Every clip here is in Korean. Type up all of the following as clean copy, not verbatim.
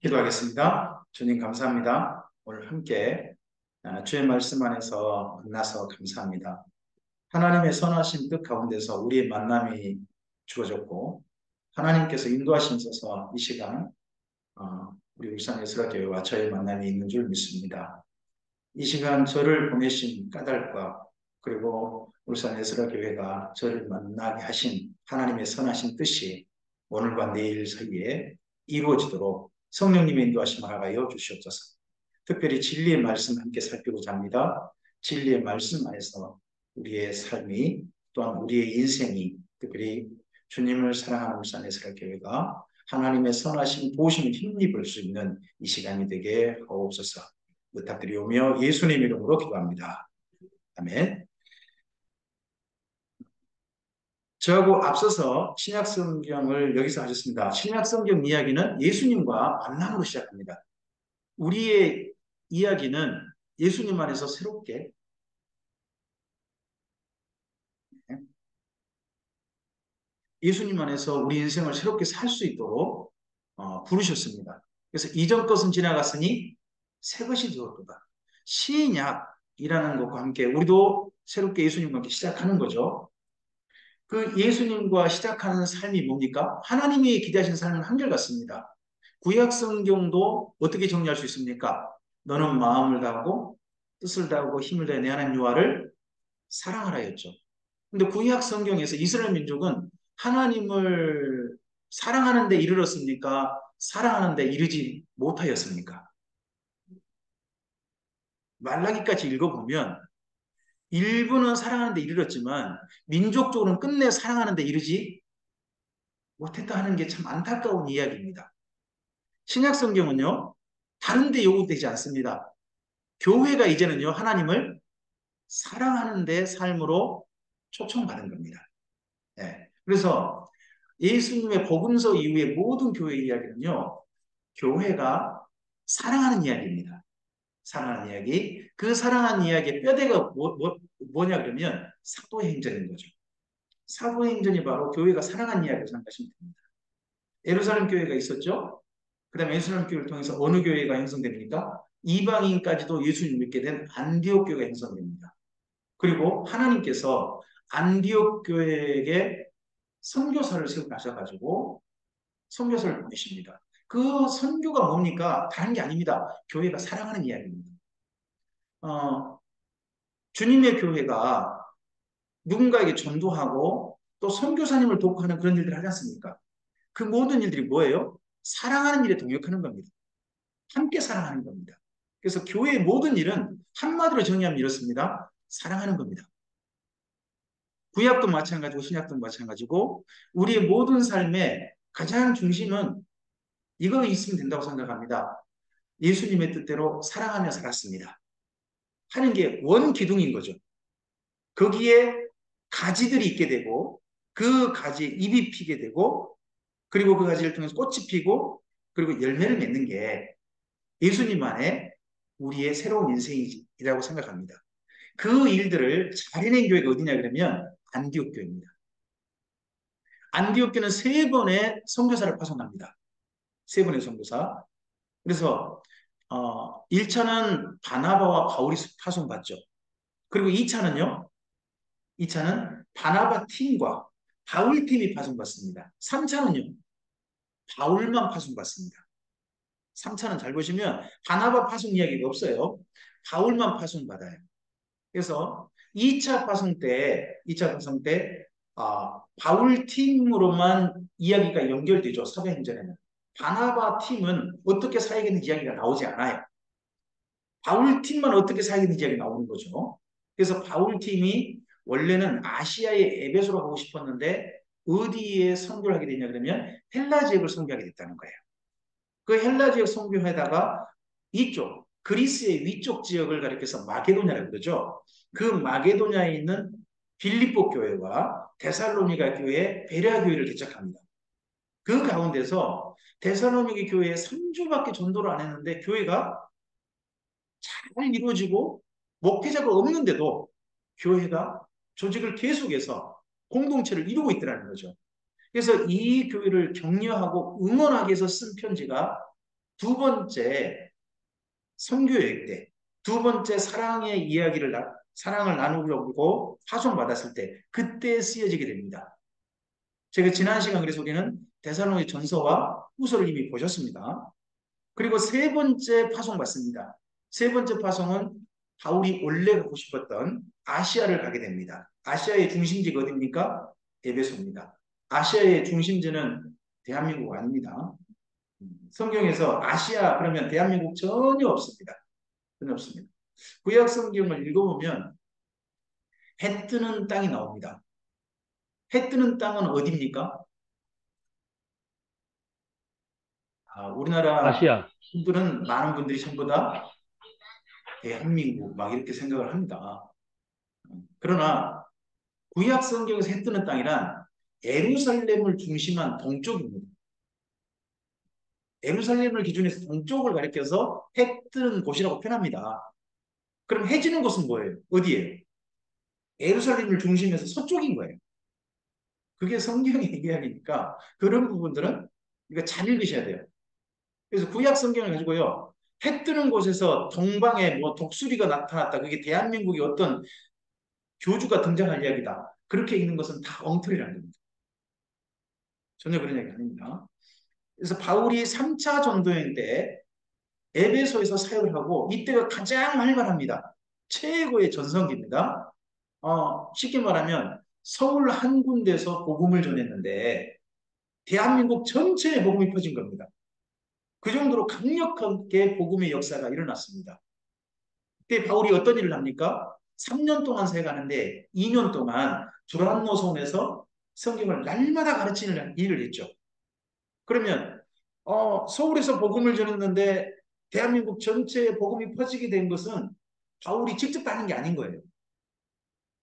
기도하겠습니다. 주님 감사합니다. 오늘 함께 주의 말씀 안에서 만나서 감사합니다. 하나님의 선하신 뜻 가운데서 우리의 만남이 주어졌고 하나님께서 인도하시면서 이 시간 우리 울산 예수라교회와 저의 만남이 있는 줄 믿습니다. 이 시간 저를 보내신 까닭과 그리고 울산 예수라교회가 저를 만나게 하신 하나님의 선하신 뜻이 오늘과 내일 사이에 이루어지도록 성령님의 인도하심을 하여 주시옵소서. 특별히 진리의 말씀 함께 살피고자 합니다. 진리의 말씀 안에서 우리의 삶이 또한 우리의 인생이 특별히 주님을 사랑하는 울산 예수라교회가 하나님의 선하신 보호심을 힘입을 수 있는 이 시간이 되게 하옵소서. 부탁드리오며 예수님 이름으로 기도합니다. 아멘. 저하고 앞서서 신약성경을 여기서 하셨습니다. 신약성경 이야기는 예수님과 만남으로 시작합니다. 우리의 이야기는 예수님 안에서 새롭게 예수님 안에서 우리 인생을 새롭게 살 수 있도록 부르셨습니다. 그래서 이전 것은 지나갔으니 새 것이 되었도다. 신약이라는 것과 함께 우리도 새롭게 예수님과 함께 시작하는 거죠. 그 예수님과 시작하는 삶이 뭡니까? 하나님이 기대하신 삶은 한결같습니다. 구약 성경도 어떻게 정리할 수 있습니까? 너는 마음을 다하고 뜻을 다하고 힘을 다해 내 하나님 여호와를 사랑하라였죠. 근데 구약 성경에서 이스라엘 민족은 하나님을 사랑하는 데 이르렀습니까? 사랑하는 데 이르지 못하였습니까? 말라기까지 읽어보면 일부는 사랑하는 데 이르렀지만 민족적으로는 끝내 사랑하는 데 이르지 못했다 하는 게 참 안타까운 이야기입니다. 신약 성경은요, 다른 데 요구되지 않습니다. 교회가 이제는요, 하나님을 사랑하는 데 삶으로 초청받은 겁니다. 네. 그래서 예수님의 복음서 이후의 모든 교회 이야기는요, 교회가 사랑하는 이야기입니다. 사랑하는 이야기. 그 사랑하는 이야기의 뼈대가 뭐냐 그러면 사도행전인 거죠. 사도행전이 바로 교회가 사랑하는 이야기를 생각하시면 됩니다. 예루살렘 교회가 있었죠. 그 다음에 예루살렘 교회를 통해서 어느 교회가 형성됩니까? 이방인까지도 예수님 믿게 된 안디옥 교회가 형성됩니다. 그리고 하나님께서 안디옥 교회에게 선교사를 세우셔가지고 선교사를 보내십니다. 그 선교가 뭡니까? 다른 게 아닙니다. 교회가 사랑하는 이야기입니다. 어, 주님의 교회가 누군가에게 전도하고 또 선교사님을 돕고 하는 그런 일들을 하지 않습니까? 그 모든 일들이 뭐예요? 사랑하는 일에 동역하는 겁니다. 함께 사랑하는 겁니다. 그래서 교회의 모든 일은 한마디로 정의하면 이렇습니다. 사랑하는 겁니다. 구약도 마찬가지고 신약도 마찬가지고 우리의 모든 삶의 가장 중심은 이거 있으면 된다고 생각합니다. 예수님의 뜻대로 사랑하며 살았습니다. 하는 게 원기둥인 거죠. 거기에 가지들이 있게 되고 그 가지에 잎이 피게 되고 그리고 그 가지를 통해서 꽃이 피고 그리고 열매를 맺는 게 예수님 안에 우리의 새로운 인생이라고 생각합니다. 그 일들을 잘 해낸 교회가 어디냐 그러면 안디옥 교회입니다. 안디옥 교회는 세 번의 선교사를 파송합니다. 세 번의 선교사. 그래서 1차는 바나바와 바울이 파송받죠. 그리고 2차는요. 2차는 바나바 팀과 바울 팀이 파송받습니다. 3차는요. 바울만 파송받습니다. 3차는 잘 보시면 바나바 파송 이야기가 없어요. 바울만 파송받아요. 그래서 2차 파송 때 바울 팀으로만 이야기가 연결되죠. 사도행전에는. 바나바 팀은 어떻게 사역했는지 이야기가 나오지 않아요. 바울 팀만 어떻게 사역했는지 이야기가 나오는 거죠. 그래서 바울 팀이 원래는 아시아의 에베소로 가고 싶었는데 어디에 선교를 하게 되냐 그러면 헬라 지역을 선교하게 됐다는 거예요. 그 헬라 지역 선교에다가 이쪽 그리스의 위쪽 지역을 가리켜서 마게도냐라고 그러죠. 그 마게도냐에 있는 빌립보 교회와 데살로니가 교회, 베레아 교회를 개척합니다. 그 가운데서 데살로니가 교회에 3주밖에 전도를 안 했는데 교회가 잘 이루어지고 목회자가 없는데도 교회가 조직을 계속해서 공동체를 이루고 있더라는 거죠. 그래서 이 교회를 격려하고 응원하기 위해서 쓴 편지가 두 번째 선교여행 때, 두 번째 사랑의 이야기를 사랑을 나누려고 파송받았을 때 그때 쓰여지게 됩니다. 제가 지난 시간 그래서 우리는 데살로니 전서와 후서를 이미 보셨습니다. 그리고 세 번째 파송받습니다. 세 번째 파송은 바울이 원래 가고 싶었던 아시아를 가게 됩니다. 아시아의 중심지가 어디입니까? 에베소입니다. 아시아의 중심지는 대한민국 아닙니다. 성경에서 아시아 그러면 대한민국 전혀 없습니다. 전혀 없습니다. 구약 성경을 읽어보면 해 뜨는 땅이 나옵니다. 해 뜨는 땅은 어디입니까? 우리나라 아시아. 분들은 많은 분들이 전부 다 대한민국 막 이렇게 생각을 합니다. 그러나 구약 성경에서 해 뜨는 땅이란 예루살렘을 중심한 동쪽입니다. 예루살렘을 기준해서 동쪽을 가리켜서 해 뜨는 곳이라고 표현합니다. 그럼 해 지는 곳은 뭐예요? 어디예요? 예루살렘을 중심해서 서쪽인 거예요. 그게 성경의 이야기니까 그런 부분들은 이거 잘 읽으셔야 돼요. 그래서 구약 성경을 가지고요. 해 뜨는 곳에서 동방에 뭐 독수리가 나타났다. 그게 대한민국의 어떤 교주가 등장할 이야기다. 그렇게 읽는 것은 다 엉터리라는 겁니다. 전혀 그런 이야기 아닙니다. 그래서 바울이 3차 전도여행 때 에베소에서 사역을 하고 이때가 가장 활발합니다. 최고의 전성기입니다. 쉽게 말하면 서울 한 군데서 복음을 전했는데 대한민국 전체에 복음이 퍼진 겁니다. 그 정도로 강력하게 복음의 역사가 일어났습니다. 그때 바울이 어떤 일을 합니까? 3년 동안 사역하는데 2년 동안 두란노송에서 성경을 날마다 가르치는 일을 했죠. 그러면 서울에서 복음을 전했는데 대한민국 전체에 복음이 퍼지게 된 것은 바울이 직접 하는 게 아닌 거예요.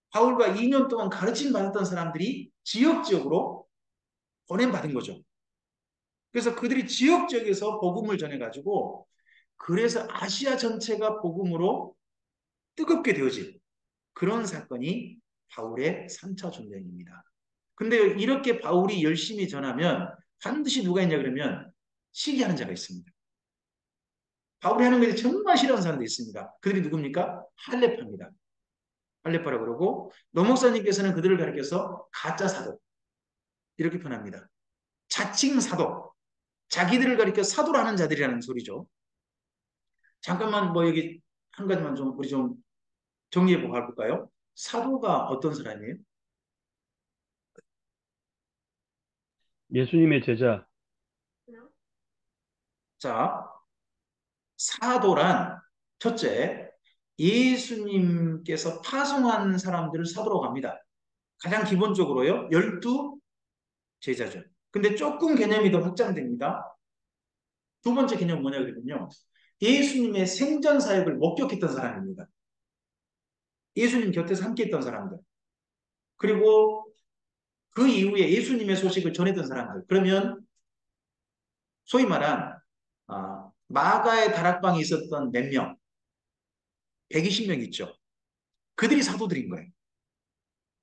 바울과 2년 동안 가르침 받았던 사람들이 지역적으로 보냄받은 거죠. 그래서 그들이 지역적에서 복음을 전해가지고 그래서 아시아 전체가 복음으로 뜨겁게 되어진 그런 사건이 바울의 3차 전쟁입니다. 근데 이렇게 바울이 열심히 전하면 반드시 누가 있냐 그러면 시기하는 자가 있습니다. 바울이 하는 것이 정말 싫어하는 사람도 있습니다. 그들이 누굽니까? 할레파입니다. 할레파라고 그러고 노목사님께서는 그들을 가리켜서 가짜 사도 이렇게 표현합니다. 자칭 사도, 자기들을 가리켜 사도라는 자들이라는 소리죠. 잠깐만 뭐 여기 한 가지만 좀 우리 좀 정리해 보고 가볼까요? 사도가 어떤 사람이에요? 예수님의 제자. 자, 사도란 첫째, 예수님께서 파송한 사람들을 사도라고 합니다. 가장 기본적으로요, 12 제자죠. 근데 조금 개념이 더 확장됩니다. 두 번째 개념은 뭐냐 그러면요. 예수님의 생전 사역을 목격했던 사람입니다. 예수님 곁에서 함께 했던 사람들. 그리고 그 이후에 예수님의 소식을 전했던 사람들. 그러면 소위 말한 마가의 다락방에 있었던 몇 명, 120명 있죠. 그들이 사도들인 거예요.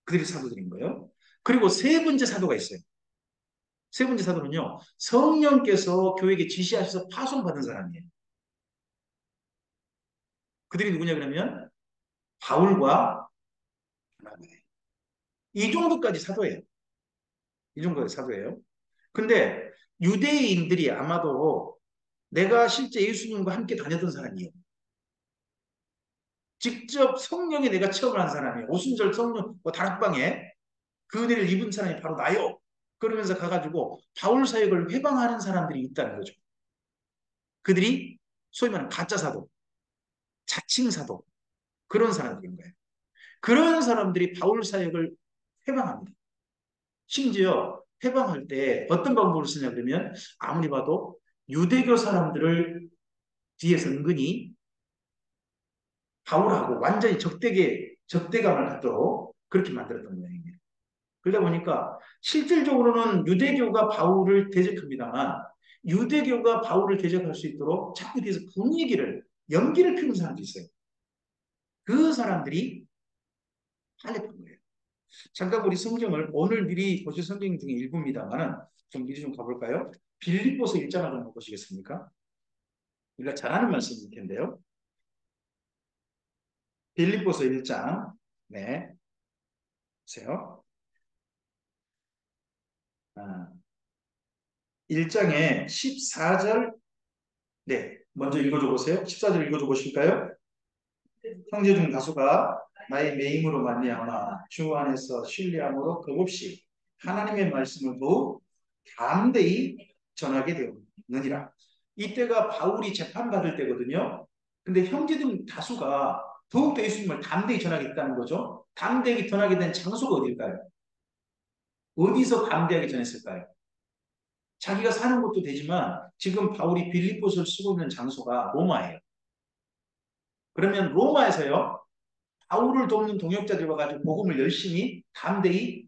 그들이 사도들인 거예요. 그리고 세 번째 사도가 있어요. 세 번째 사도는요. 성령께서 교회에게 지시하셔서 파송받은 사람이에요. 그들이 누구냐 그러면 바울과 바나바예요. 이 정도까지 사도예요. 이 정도의 사도예요. 근데 유대인들이 아마도 내가 실제 예수님과 함께 다녔던 사람이에요. 직접 성령에 내가 체험을 한 사람이에요. 오순절 성령 다락방에 그 은혜를 입은 사람이 바로 나요. 그러면서 가가지고 바울 사역을 회방하는 사람들이 있다는 거죠. 그들이 소위 말하는 가짜 사도, 자칭 사도 그런 사람들인 거예요. 그런 사람들이 바울 사역을 회방합니다. 심지어 회방할 때 어떤 방법을 쓰냐 그러면 아무리 봐도 유대교 사람들을 뒤에서 은근히 바울하고 완전히 적대감을 갖도록 그렇게 만들었던 모양입니다. 그러다 보니까 실질적으로는 유대교가 바울을 대적합니다만 유대교가 바울을 대적할 수 있도록 자꾸 뒤에서 연기를 피우는 사람도 있어요. 그 사람들이 할례한 거예요. 잠깐 우리 성경을 오늘 미리 보실 성경 중에 일부입니다만은 좀 미리 좀 가볼까요? 빌립보서 1장 한번 보시겠습니까? 우리가 잘 아는 말씀일 텐데요. 빌립보서 1장, 네, 보세요. 아, 1장에 14절, 네, 먼저 읽어줘 보세요. 14절 읽어줘 보실까요? 형제 중 다수가 나의 매임으로 말미암아 주 안에서 신뢰함으로 겁없이 하나님의 말씀을 더욱 담대히 전하게 되었느니라. 이때가 바울이 재판받을 때거든요. 근데 형제들 다수가 더욱더 예수님을 담대히 전하겠다는 거죠. 담대히 전하게 된 장소가 어딜까요? 어디서 담대하게 전했을까요? 자기가 사는 곳도 되지만 지금 바울이 빌립보서를 쓰고 있는 장소가 로마예요. 그러면 로마에서요, 바울을 돕는 동역자들과 가지고 복음을 열심히 담대히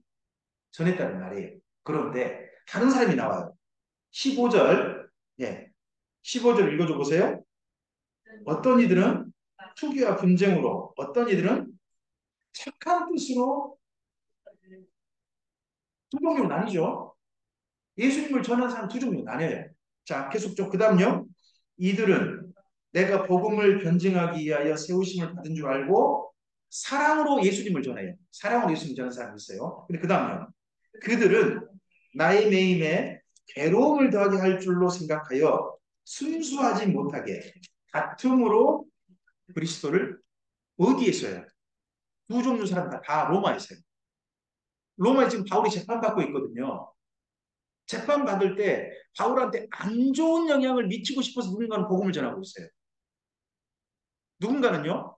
전했다는 말이에요. 그런데 다른 사람이 나와요. 15절, 예, 15절 읽어줘 보세요. 어떤 이들은 투기와 분쟁으로, 어떤 이들은 착한 뜻으로, 두 종류로 나뉘죠. 예수님을 전하는 사람 두 종류로 나뉘어요. 자, 계속 좀, 그 다음요. 이들은 내가 복음을 변증하기 위하여 세우심을 받은 줄 알고 사랑으로 예수님을 전해요. 사랑으로 예수님을 전하는 사람이 있어요. 근데 그 다음요. 그들은 나의 매임에 괴로움을 더하게 할 줄로 생각하여 순수하지 못하게 다툼으로 그리스도를 어디에 써요? 두 종류 사람 다 로마에 있어요. 로마에 지금 바울이 재판받고 있거든요. 재판받을 때 바울한테 안 좋은 영향을 미치고 싶어서 누군가는 복음을 전하고 있어요. 누군가는요,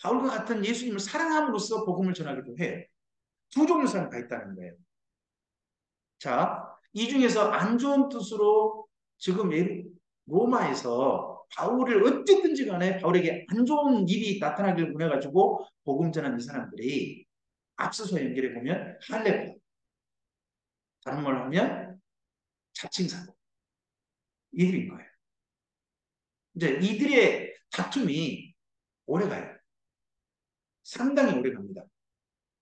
바울과 같은 예수님을 사랑함으로써 복음을 전하기도 해요. 두 종류 사람이 다 있다는 거예요. 자, 이 중에서 안 좋은 뜻으로 지금 로마에서 바울을 어쨌든지 간에 바울에게 안 좋은 일이 나타나길 원해가지고 복음 전하는 이 사람들이 앞서서 연결해 보면 할례파, 다른 말로 하면 자칭사고, 이들인 거예요. 이제 이들의 다툼이 오래 가요. 상당히 오래 갑니다.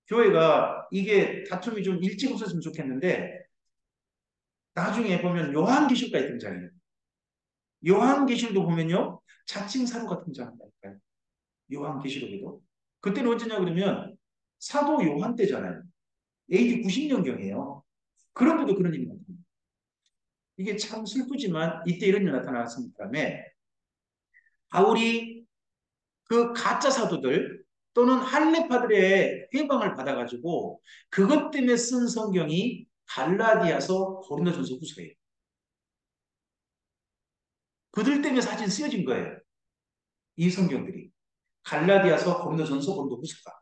교회가 이게 다툼이 좀 일찍 없었으면 좋겠는데 나중에 보면 요한계시록까지 등장해요. 요한계시록도 보면요. 자칭 사도가 등장한다니까요. 요한계시록에도. 그때는 언제냐 그러면 사도 요한 때잖아요. AD 90년경이에요. 그런데도 그런 일이 나타납니다. 이게 참 슬프지만 이때 이런 일이 나타났습니다. 그다음에 바울이 그 가짜 사도들 또는 할례파들의 해방을 받아가지고 그것 때문에 쓴 성경이 갈라디아서 고린도전서 후서예요. 그들 때문에 사진 쓰여진 거예요. 이 성경들이. 갈라디아서, 고린도전서, 고린도후서가.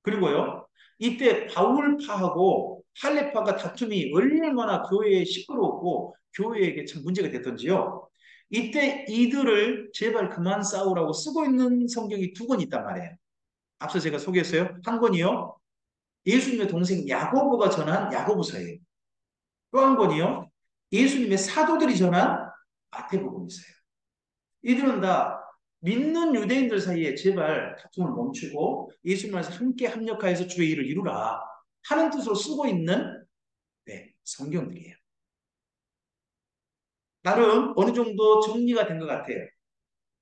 그리고요. 이때 바울파하고 할례파가 다툼이 얼마나 교회에 시끄러웠고 교회에게 참 문제가 됐던지요. 이때 이들을 제발 그만 싸우라고 쓰고 있는 성경이 두 권 있단 말이에요. 앞서 제가 소개했어요. 한 권이요. 예수님의 동생 야고보가 전한 야고보서예요. 또 한 권이요. 예수님의 사도들이 전한 마태복음이 있어요. 이들은 다 믿는 유대인들 사이에 제발 다툼을 멈추고 예수님께서 함께 합력하여서 주의 일을 이루라 하는 뜻으로 쓰고 있는 네, 성경들이에요. 나름 어느 정도 정리가 된 것 같아요.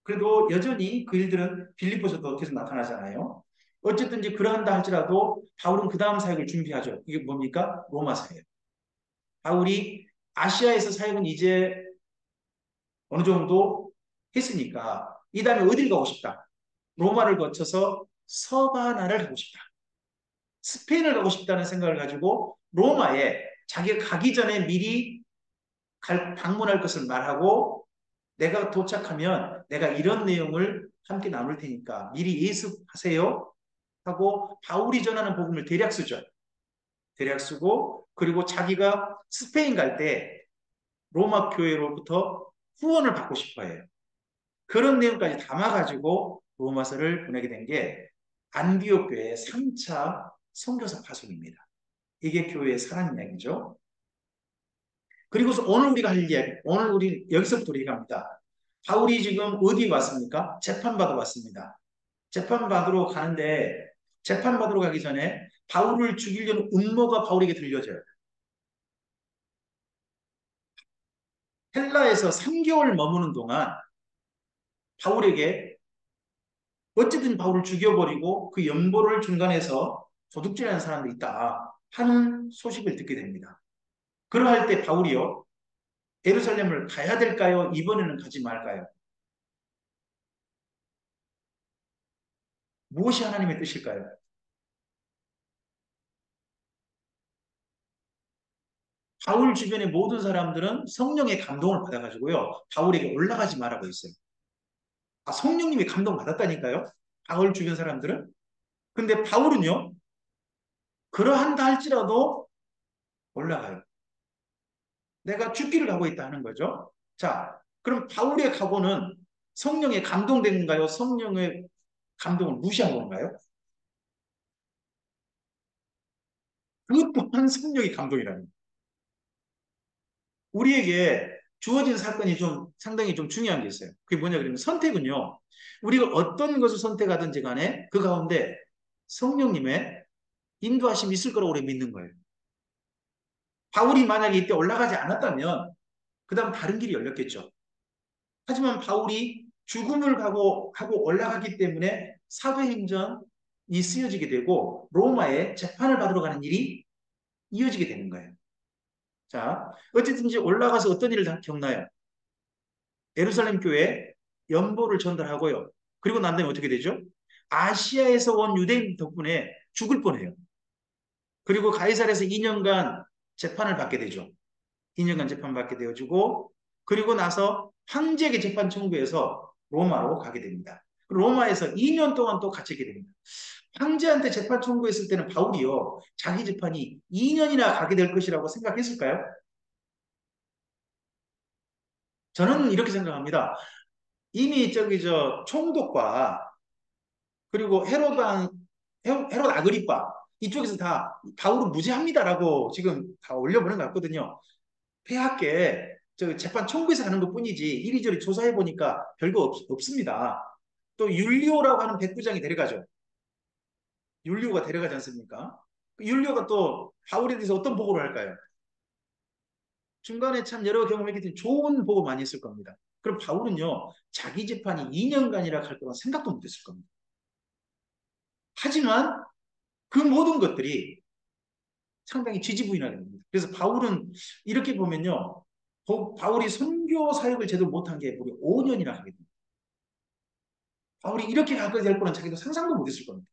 그래도 여전히 그 일들은 빌립보서도 계속 나타나잖아요. 어쨌든 이제 그러한다 할지라도 바울은 그 다음 사역을 준비하죠. 이게 뭡니까? 로마 사역. 바울이 아시아에서 사역은 이제 어느 정도 했으니까 이 다음에 어딜 가고 싶다. 로마를 거쳐서 서바나를 가고 싶다. 스페인을 가고 싶다는 생각을 가지고 로마에 자기가 가기 전에 미리 방문할 것을 말하고 내가 도착하면 내가 이런 내용을 함께 나눌 테니까 미리 예습하세요 하고 바울이 전하는 복음을 대략 쓰죠. 대략 쓰고 그리고 자기가 스페인 갈 때 로마 교회로부터 후원을 받고 싶어 해요. 그런 내용까지 담아가지고 로마서를 보내게 된 게 안디옥 교회의 3차 선교사 파송입니다. 이게 교회의 사랑 이야기죠. 그리고서 오늘 우리가 할 이야기, 오늘 우리 여기서부터 우리가 합니다. 바울이 지금 어디 왔습니까? 재판받으러 왔습니다. 재판받으러 가는데 재판받으러 가기 전에 바울을 죽이려는 음모가 바울에게 들려져요. 헬라에서 3개월 머무는 동안 바울에게 어쨌든 바울을 죽여버리고 그 연보를 중간에서 도둑질하는 사람도 있다 하는 소식을 듣게 됩니다. 그러할 때 바울이요, 예루살렘을 가야 될까요? 이번에는 가지 말까요? 무엇이 하나님의 뜻일까요? 바울 주변의 모든 사람들은 성령의 감동을 받아가지고요, 바울에게 올라가지 말라고 했어요. 아, 성령님이 감동 받았다니까요? 바울 주변 사람들은? 근데 바울은요, 그러한다 할지라도 올라가요. 내가 죽기를 가고 있다 하는 거죠. 자, 그럼 바울의 각오는 성령에 감동된가요? 성령의 감동을 무시한 건가요? 그것 또한 성령의 감동이라는 거예요. 우리에게 주어진 사건이 좀 상당히 좀 중요한 게 있어요. 그게 뭐냐 그러면 선택은요. 우리가 어떤 것을 선택하든지 간에 그 가운데 성령님의 인도하심이 있을 거라고 우리 믿는 거예요. 바울이 만약에 이때 올라가지 않았다면 그 다음 다른 길이 열렸겠죠. 하지만 바울이 죽음을 하고 올라가기 때문에 사도행전이 쓰여지게 되고 로마에 재판을 받으러 가는 일이 이어지게 되는 거예요. 자, 어쨌든 이제 올라가서 어떤 일을 겪나요? 예루살렘 교회에 연보를 전달하고요. 그리고 난 다음에 어떻게 되죠? 아시아에서 온 유대인 덕분에 죽을 뻔해요. 그리고 가이사랴에서 2년간 재판을 받게 되죠. 2년간 재판받게 되어지고 그리고 나서 황제에게 재판 청구해서 로마로 가게 됩니다. 로마에서 2년 동안 또 갇히게 됩니다. 황제한테 재판 청구했을 때는 바울이요, 자기 재판이 2년이나 가게 될 것이라고 생각했을까요? 저는 이렇게 생각합니다. 이미 저기 저 총독과 그리고 헤롯 아그리파 이쪽에서 다 바울은 무죄합니다라고 지금 다 올려보는 것 같거든요. 폐하께 저 재판 청구해서 하는 것뿐이지 이리저리 조사해 보니까 별거 없습니다. 또 율리오라고 하는 백부장이 데려가죠. 율리오가 데려가지 않습니까? 그 율리오가 또 바울에 대해서 어떤 보고를 할까요? 중간에 참 여러 경험했기 때문에 좋은 보고 많이 했을 겁니다. 그럼 바울은요, 자기 재판이 2년간이라 할 거란 생각도 못했을 겁니다. 하지만 그 모든 것들이 상당히 지지부인하게 됩니다. 그래서 바울은 이렇게 보면요, 바울이 선교 사역을 제대로 못한 게 무려 5년이나 하게 됩니다. 바울이 이렇게 가까이 될 거는 자기도 상상도 못했을 겁니다.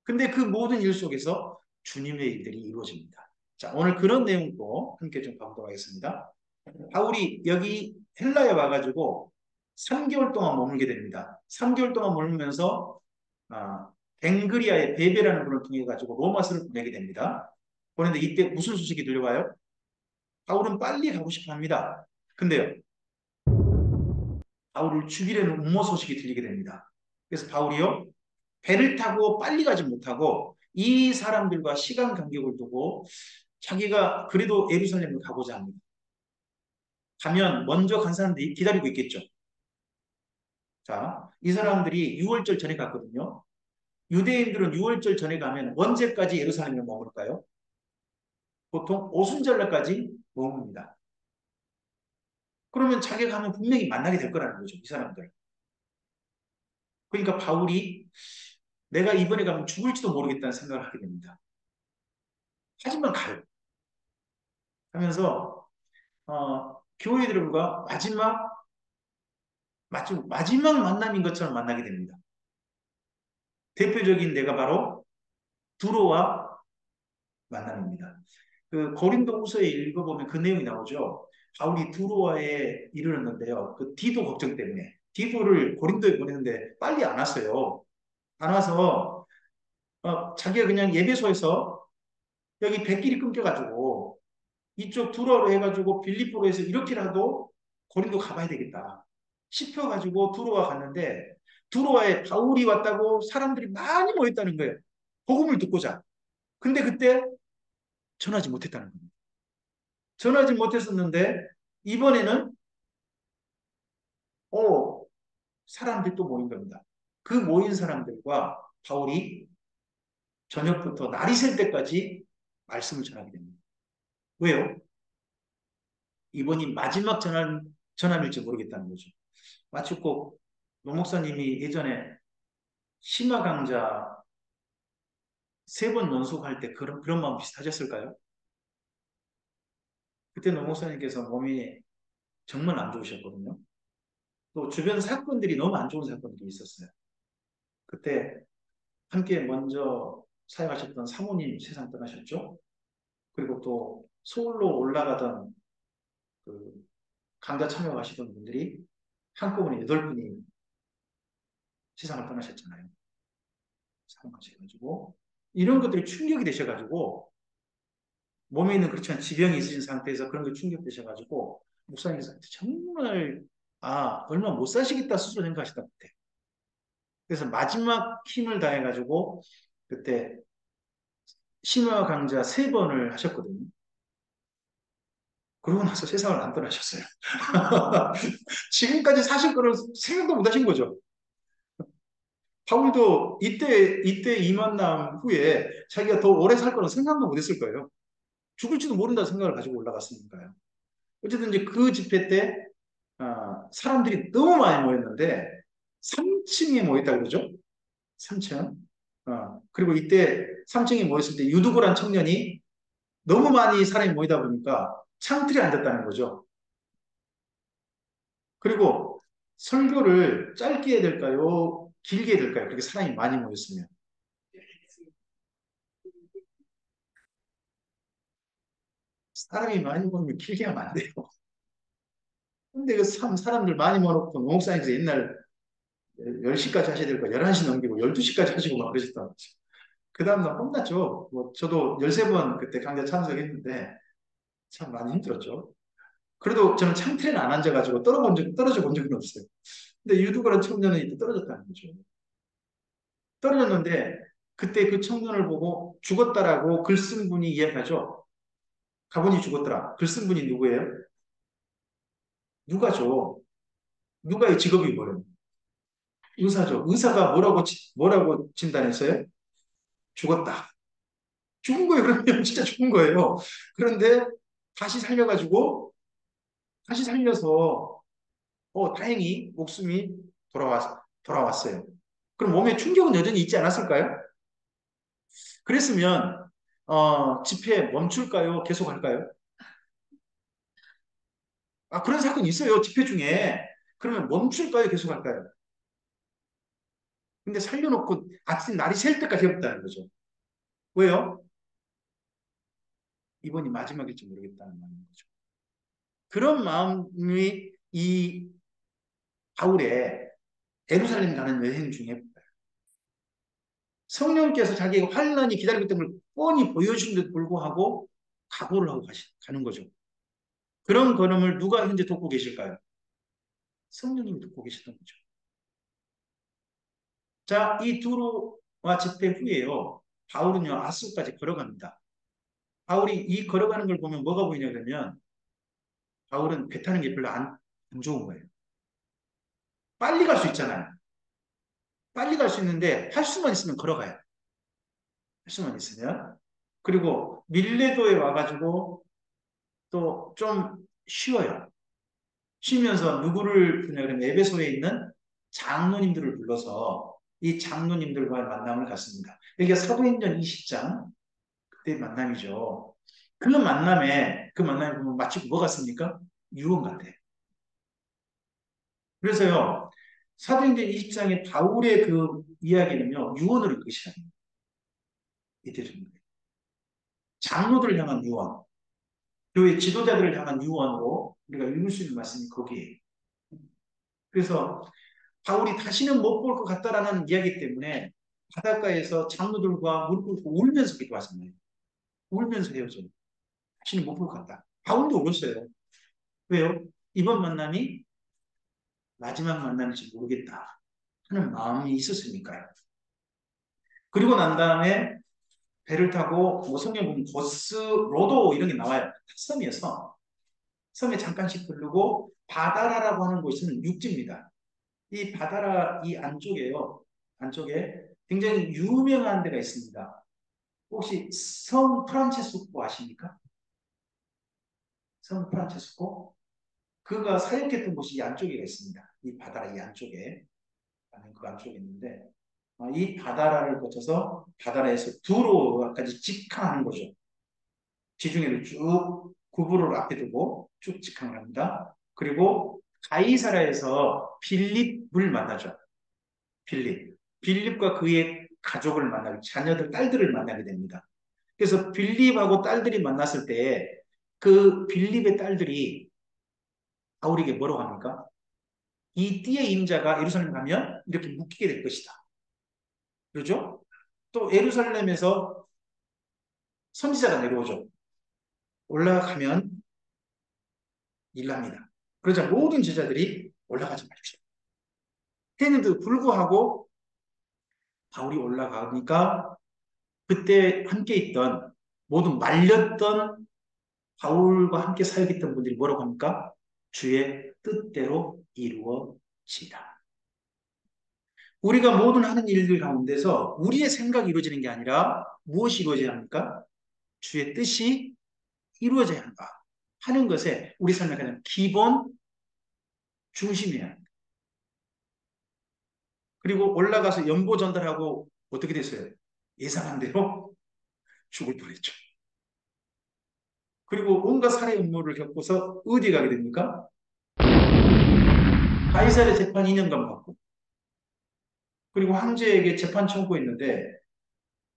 근데 그 모든 일 속에서 주님의 일들이 이루어집니다. 자, 오늘 그런 내용도 함께 좀 봐보도록 하겠습니다. 바울이 여기 헬라에 와가지고 3개월 동안 머물게 됩니다. 3개월 동안 머물면서 아, 벵그리아의 베베라는 분을 통해 가지고 로마서를 보내게 됩니다. 그런데 이때 무슨 소식이 들려와요? 바울은 빨리 가고 싶어 합니다. 근데요, 바울을 죽이려는 음모 소식이 들리게 됩니다. 그래서 바울이요, 배를 타고 빨리 가지 못하고 이 사람들과 시간 간격을 두고 자기가 그래도 예루살렘을 가고자 합니다. 가면 먼저 간 사람들이 기다리고 있겠죠. 자, 이 사람들이 6월절 전에 갔거든요. 유대인들은 6월절 전에 가면 언제까지 예루살렘에 머물까요? 보통 오순절날까지 머뭅니다. 그러면 자기가 가면 분명히 만나게 될 거라는 거죠. 이 사람들. 그러니까 바울이 내가 이번에 가면 죽을지도 모르겠다는 생각을 하게 됩니다. 하지만 가요. 하면서 교회들과 마지막 만남인 것처럼 만나게 됩니다. 대표적인 데가 바로 두로와 만남입니다. 그 고린도후서에 읽어보면 그 내용이 나오죠. 바울이 두로아에 이르렀는데요. 그 디도 걱정 때문에 디도를 고린도에 보냈는데 빨리 안 왔어요. 안 와서 자기가 그냥 예배소에서 여기 백길이 끊겨가지고 이쪽 두로아로 해가지고 빌립보로 해서 이렇게라도 고린도 가봐야 되겠다 싶어가지고 두로아 갔는데 두로아에 바울이 왔다고 사람들이 많이 모였다는 거예요. 복음을 듣고자. 근데 그때 전하지 못했다는 겁니다. 전하지 못했었는데 이번에는 어, 사람들이 또 모인 겁니다. 그 모인 사람들과 바울이 저녁부터 날이 셀 때까지 말씀을 전하게 됩니다. 왜요? 이번이 마지막 전함일지 모르겠다는 거죠. 마치 꼭 노 목사님이 예전에 심화 강좌 3번 연속할 때 그런 마음 비슷하셨을까요? 그때 노 목사님께서 몸이 정말 안 좋으셨거든요. 또 주변 사건들이 너무 안 좋은 사건들이 있었어요. 그때 함께 먼저 사역하셨던 사모님 세상 떠나셨죠. 그리고 또 서울로 올라가던 그 강좌 참여하시던 분들이 한꺼번에 8분이 세상을 떠나셨잖아요. 사망하셔가지고 이런 것들이 충격이 되셔가지고 몸에 있는 그렇지만 지병이 있으신 상태에서 그런 게 충격되셔가지고 목사님께서 정말 얼마 못 사시겠다 스스로 생각하시다 그때. 그래서 마지막 힘을 다해가지고 그때 심화 강좌 3번을 하셨거든요. 그러고 나서 세상을 안 떠나셨어요. 지금까지 사실 거를 생각도 못 하신 거죠. 바울도 이때 이 만남 후에 자기가 더 오래 살 거는 생각도 못 했을 거예요. 죽을지도 모른다는 생각을 가지고 올라갔으니까요. 어쨌든 이제 그 집회 때 사람들이 너무 많이 모였는데 3층에 모였다 그러죠. 3층. 그리고 이때 3층에 모였을 때 유두고란 청년이 너무 많이 사람이 모이다 보니까 창틀에 앉았다는 거죠. 그리고 설교를 짧게 해야 될까요? 길게 해야 될까요? 그렇게 사람이 많이 모였으면. 사람이 많이 모이면 길게 하면 안 돼요. 근데 그 사람들 많이 모아놓고 농업사에서 옛날 10시까지 하셔야 될 거 11시 넘기고 12시까지 하시고 막 그러셨단 말이죠. 그 다음날 혼났죠. 뭐 저도 13번 그때 강좌 참석했는데 참 많이 힘들었죠. 그래도 저는 창틀에는 안 앉아가지고 떨어져 본 적은 없어요. 근데 유두그란 청년은 이때 떨어졌다는 거죠. 떨어졌는데 그때 그 청년을 보고 죽었다라고 글 쓴 분이 이야기하죠. 가본이 죽었더라. 글 쓴 분이 누구예요? 누가죠? 누가의 직업이 뭐예요? 의사죠. 의사가 뭐라고 진단했어요? 죽었다. 죽은 거예요. 그러면 진짜 죽은 거예요. 그런데 다시 살려가지고 다시 살려서 다행히 목숨이 돌아왔어요. 그럼 몸에 충격은 여전히 있지 않았을까요? 그랬으면 집회 멈출까요? 계속 할까요? 그런 사건이 있어요. 집회 중에. 그러면 멈출까요? 계속 할까요? 근데 살려놓고 아침 날이 샐 때까지 해봤다는 거죠. 왜요? 이번이 마지막일지 모르겠다는 마음인 거죠. 그런 마음이 이 바울의 예루살렘 가는 여행 중에 성령께서 자기의 환란이 기다리고 있던 걸 뻔히 보여주는데도 불구하고 각오를 하고 가는 거죠. 그런 걸음을 누가 현재 돕고 계실까요? 성령님이 돕고 계시던 거죠. 자, 이 두로와 집회 후에요. 바울은요, 아스까지 걸어갑니다. 바울이 이 걸어가는 걸 보면 뭐가 보이냐 그러면 바울은 배 타는 게 별로 안 좋은 거예요. 빨리 갈 수 있잖아요. 빨리 갈 수 있는데 할 수만 있으면 걸어가요. 할 수만 있으면. 그리고 밀레도에 와가지고 또 좀 쉬어요. 쉬면서 누구를 부르냐면 에베소에 있는 장로님들을 불러서 이 장로님들과의 만남을 갖습니다. 여기가 사도행전 20장 그때 만남이죠. 그 만남에 보면 마치 뭐 같습니까? 유언 같아요. 그래서요, 사도행전 20장의 바울의 그 이야기는요, 유언을 읽으시라는 거예요. 이때 좀 장로들을 향한 유언, 교회 지도자들을 향한 유언으로 우리가 읽을 수 있는 말씀이 거기에요. 그래서 바울이 다시는 못 볼 것 같다라는 이야기 때문에 바닷가에서 장로들과 무릎 꿇고 울면서 기도하잖아요. 울면서 헤어져요. 다시는 못 볼 것 같다. 바울도 울었어요. 왜요? 이번 만남이 마지막 만남일지 모르겠다 하는 마음이 있었으니까요. 그리고 난 다음에 배를 타고 뭐 성경 보면 고스 로도 이런 게 나와요. 섬이어서 섬에 잠깐씩 들르고 바다라라고 하는 곳은 육지입니다. 이 바다라 이 안쪽에요. 안쪽에 굉장히 유명한 데가 있습니다. 혹시 성 프란체스코 아십니까? 성 프란체스코. 그가 사역했던 곳이 이 안쪽에 있습니다. 이 바다라 이 안쪽에. 그 안쪽에 있는데 이 바다라를 거쳐서 바다라에서 두로까지 직항하는 거죠. 지중해를 쭉 구부로를 앞에 두고 쭉 직항을 합니다. 그리고 가이사라에서 빌립을 만나죠. 빌립. 빌립과 그의 가족을 만나고 자녀들, 딸들을 만나게 됩니다. 그래서 빌립하고 딸들이 만났을 때 그 빌립의 딸들이 바울에게 뭐라고 합니까? 이 띠의 임자가 예루살렘 가면 이렇게 묶이게 될 것이다. 그렇죠? 또 예루살렘에서 선지자가 내려오죠. 올라가면 일납니다. 그러자 모든 제자들이 올라가지 말십시오. 했는데도 불구하고 바울이 올라가니까 그때 함께 있던 모든 말렸던 바울과 함께 사역했던 분들이 뭐라고 합니까? 주의 뜻대로 이루어지라. 우리가 모든 하는 일들 가운데서 우리의 생각이 이루어지는 게 아니라 무엇이 이루어져야 합니까? 주의 뜻이 이루어져야 한다 하는 것에 우리 삶의 가장 기본 중심이에요. 그리고 올라가서 연보 전달하고 어떻게 됐어요? 예상한 대로 죽을 뻔했죠. 그리고 온갖 살해 음모를 겪고서 어디 가게 됩니까? 가이사의 재판 2년간 받고 그리고 황제에게 재판 청구했는데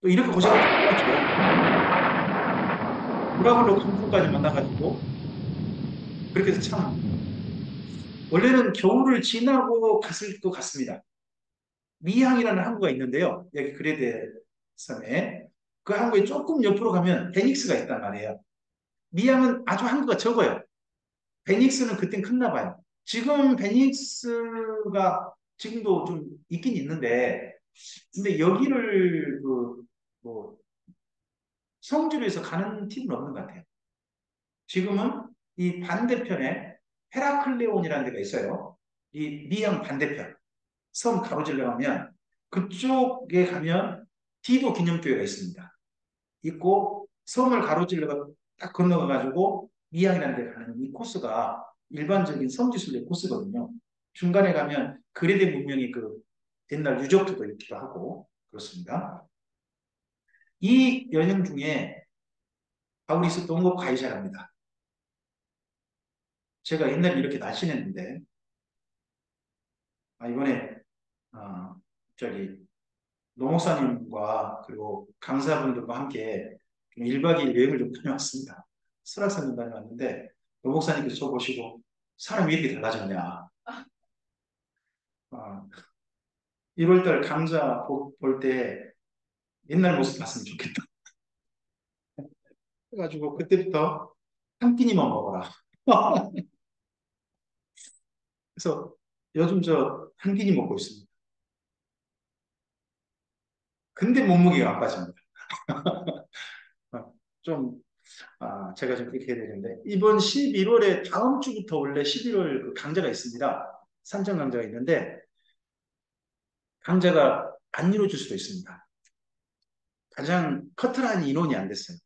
또 이렇게 고생을 했죠. 브라블로 강풍까지 만나가지고 그렇게 해서 참 원래는 겨울을 지나고 갔을 것 같습니다. 미항이라는 항구가 있는데요. 여기 그레데 섬에 그 항구에 조금 옆으로 가면 베닉스가 있단 말이에요. 미항은 아주 항구가 적어요. 베닉스는 그땐 컸나 봐요. 지금 베닉스가 지금도 좀 있긴 있는데 근데 여기를 뭐 성주로 해서 가는 팀은 없는 것 같아요. 지금은 이 반대편에 헤라클레온이라는 데가 있어요. 이 미양 반대편 섬 가로질러 가면 그쪽에 가면 디도 기념교회가 있습니다. 있고 섬을 가로질러 딱 건너가 가지고 미양이라는 데 가는 이 코스가 일반적인 섬지순례 코스거든요. 중간에 가면 그레데 문명의 그 옛날 유적지도 있기도 하고 그렇습니다. 이 여행 중에 바울이 있었던 곳 가이사라입니다. 제가 옛날에 이렇게 날씬했는데 이번에 어, 저기 노 목사님과 그리고 강사분들과 함께 좀 1박 2일 여행을 좀 다녀왔습니다. 설악산 다녀왔는데 노 목사님께서 저 보시고 사람이 왜 이렇게 달라졌냐. 1월달 강좌 볼 때 옛날 모습 봤으면 좋겠다. 그래가지고 그때부터 한 끼니만 먹어라. 그래서 요즘 저 한 끼니 먹고 있습니다. 근데 몸무게가 안 빠집니다. 좀 제가 좀 그렇게 해야 되는데 이번 11월에 다음 주부터 원래 11월 그 강좌가 있습니다. 산정 강좌가 있는데 강좌가 안 이루어질 수도 있습니다. 가장 커트라인 인원이 안 됐어요.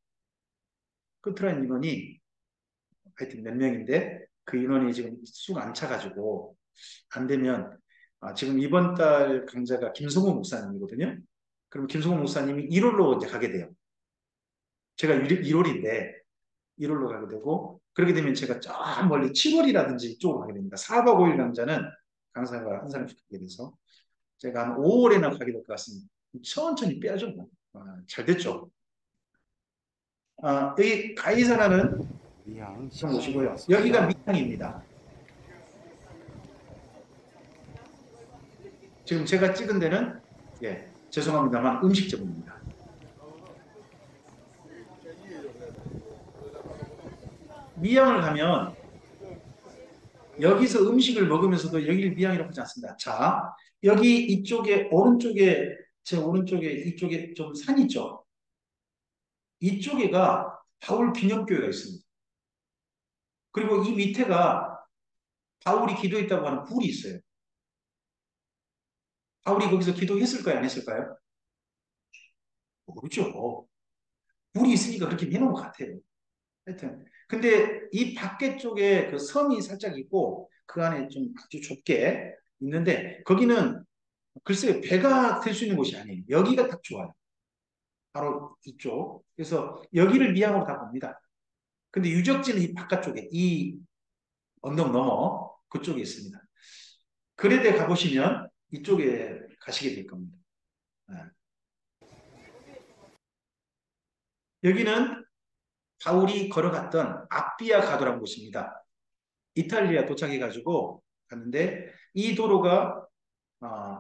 커트라인 인원이 하여튼 몇 명인데 그 인원이 지금 쑥 안 차가지고 안 되면 지금 이번 달 강좌가 김성호 목사님이거든요. 그럼 김성호 목사님이 1월로 이제 가게 돼요. 제가 1월인데 1월로 가게 되고 그렇게 되면 제가 저 멀리 7월이라든지 이쪽으로 가게 됩니다. 4박 5일 강좌는 강사가 한 사람씩 가게 돼서 제가 한 5월에나 가게 될 것 같습니다. 천천히 빼야죠. 뭐. 잘 됐죠. 여기 가이사라는 좀 보시고요. 여기가 미항입니다. 지금 제가 찍은 데는 죄송합니다만 음식점입니다. 미항을 가면 여기서 음식을 먹으면서도 여기를 미항이라고 하지 않습니다. 자, 여기 이쪽에 오른쪽에 제 오른쪽에 이쪽에 좀 산 있죠. 이쪽에가 바울 기념교회가 있습니다. 그리고 이 밑에가 바울이 기도했다고 하는 굴이 있어요. 바울이 거기서 기도했을까요? 안 했을까요? 모르죠. 굴이 있으니까 그렇게 해놓은 것 같아요. 하여튼. 근데 이 밖에 쪽에 그 섬이 살짝 있고 그 안에 좀 아주 좁게 있는데 거기는 글쎄요, 배가 될 수 있는 곳이 아니에요. 여기가 딱 좋아요. 바로 이쪽. 그래서 여기를 미항으로 다 봅니다. 근데 유적지는 이 바깥쪽에, 이 언덕 너머 그쪽에 있습니다. 그레데 가보시면 이쪽에 가시게 될 겁니다. 네. 여기는 바울이 걸어갔던 아피아 가도라는 곳입니다. 이탈리아 도착해가지고 갔는데 이 도로가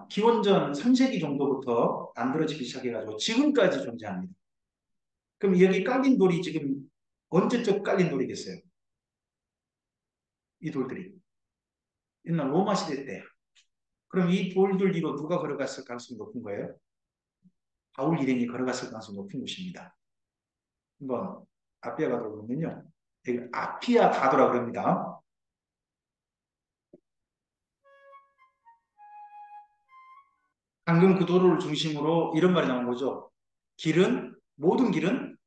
기원전 3세기 정도부터 만들어지기 시작해가지고 지금까지 존재합니다. 그럼 여기 깔린 돌이 지금 언제적 깔린 돌이겠어요? 이 돌들이. 옛날 로마 시대 때. 그럼 이 돌들 위로 누가 걸어갔을 가능성이 높은 거예요? 바울 일행이 걸어갔을 가능성이 높은 곳입니다. 한번 아피아 가도로 보면요. 여기 아피아 가도라고 합니다. 방금 그 도로를 중심으로 이런 말이 나온 거죠. 모든 길은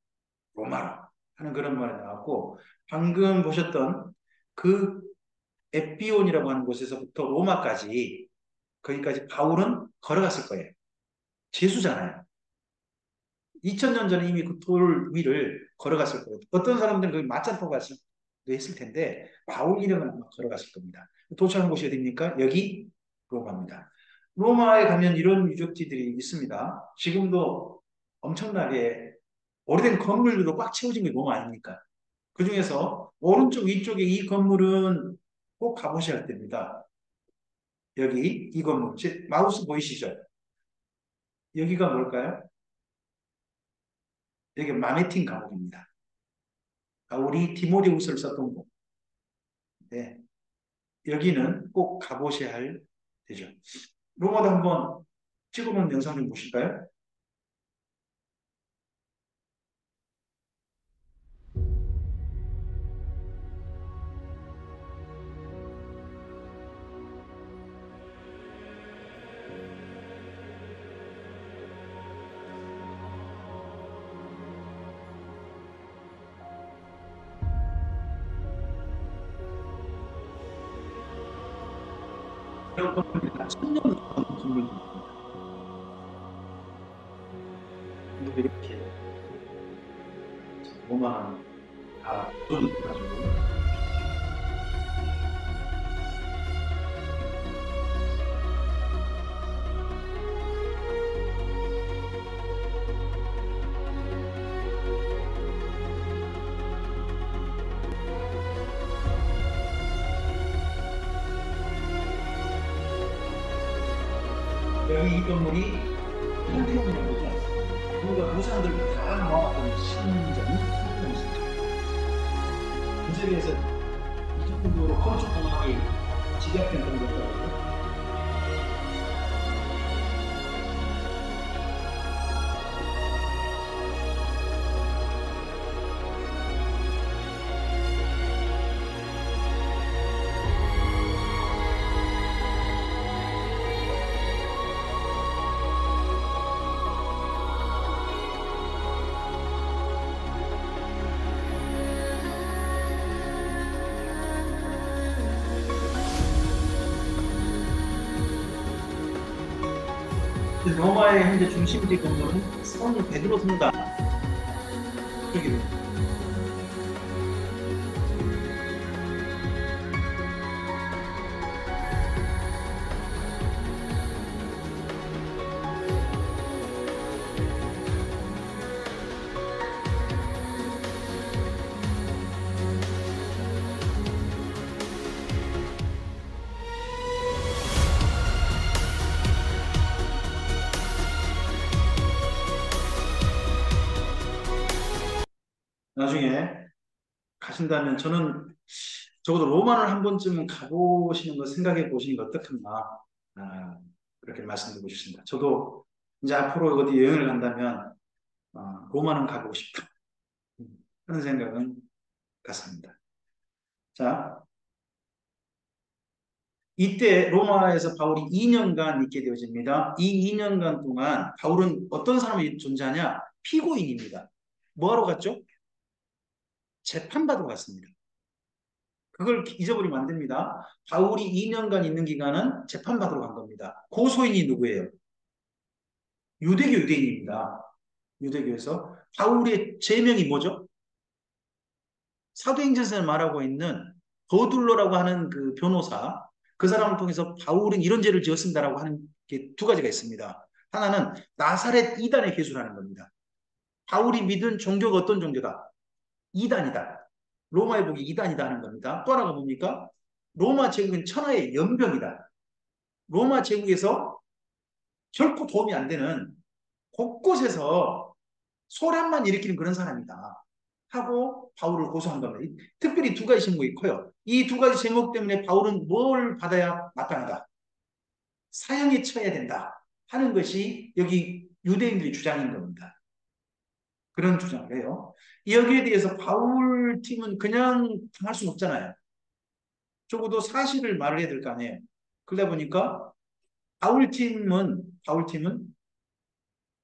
로마로 하는 그런 말이 나왔고, 방금 보셨던 그 에피온이라고 하는 곳에서부터 로마까지, 거기까지 바울은 걸어갔을 거예요. 제수잖아요. 2000년 전에 이미 그 돌 위를 걸어갔을 거예요. 어떤 사람들은 거기 맞짱 떠고 했을 텐데, 바울 이름은 아마 걸어갔을 겁니다. 도착한 곳이 어디입니까? 여기 로마입니다. 로마에 가면 이런 유적지들이 있습니다. 지금도 엄청나게 오래된 건물들로 꽉 채워진 게 로마 아닙니까? 그 중에서 오른쪽 위쪽에 이 건물은 꼭 가보셔야 할 때입니다. 여기 이 건물, 마우스 보이시죠? 여기가 뭘까요? 여기 마메틴 감옥입니다. 우리 디모데후서를 썼던 곳. 네, 여기는 꼭 가보셔야 할 되죠. 로마도 한번 찍어놓은 영상 좀 보실까요? 이런 건물입니다. 천년 넘은 건물입니다. 근데 이렇게 로마 다 가지고 여기 이 건물이 판테온이라고 그러지 않습니까? 그러니까 무상들 다 모아놨던 신전, 판테온이죠. 이 세계에서 이 정도로 건축공학이 집약된 정도더라고요. 로마의 현재 중심지 건물은 성 베드로 성당 여기 나중에 가신다면 저는 적어도 로마를 한 번쯤은 가보시는 거 생각해 보시는 거 어떻겠나 그렇게 말씀드리고 싶습니다. 저도 이제 앞으로 어디 여행을 간다면 로마는 가보고 싶다 그런 생각은 같습니다. 자, 이때 로마에서 바울이 2년간 있게 되어집니다. 이 2년간 동안 바울은 어떤 사람이 존재하냐? 피고인입니다. 뭐하러 갔죠? 재판받으러 갔습니다. 그걸 잊어버리면 안 됩니다. 바울이 2년간 있는 기간은 재판받으러 간 겁니다. 고소인이 누구예요? 유대교 유대인입니다. 유대교에서 바울의 제명이 뭐죠? 사도행전에서 말하고 있는 더둘로라고 하는 그 변호사, 그 사람을 통해서 바울은 이런 죄를 지었습니다라고 하는 게 두 가지가 있습니다. 하나는 나사렛 이단의 회수라는 겁니다. 바울이 믿은 종교가 어떤 종교다? 이단이다. 로마의 복이 이단이다 하는 겁니다. 또 하나가 뭡니까? 로마 제국은 천하의 연병이다. 로마 제국에서 결코 도움이 안 되는 곳곳에서 소란만 일으키는 그런 사람이다. 하고 바울을 고소한 겁니다. 특별히 두 가지 제목이 커요. 이 두 가지 제목 때문에 바울은 뭘 받아야 마땅하다? 사형에 처해야 된다. 하는 것이 여기 유대인들의 주장인 겁니다. 그런 주장을 해요. 여기에 대해서 바울 팀은 그냥 당할 수는 없잖아요. 적어도 사실을 말을 해야 될 거 아니에요. 그러다 보니까 바울 팀은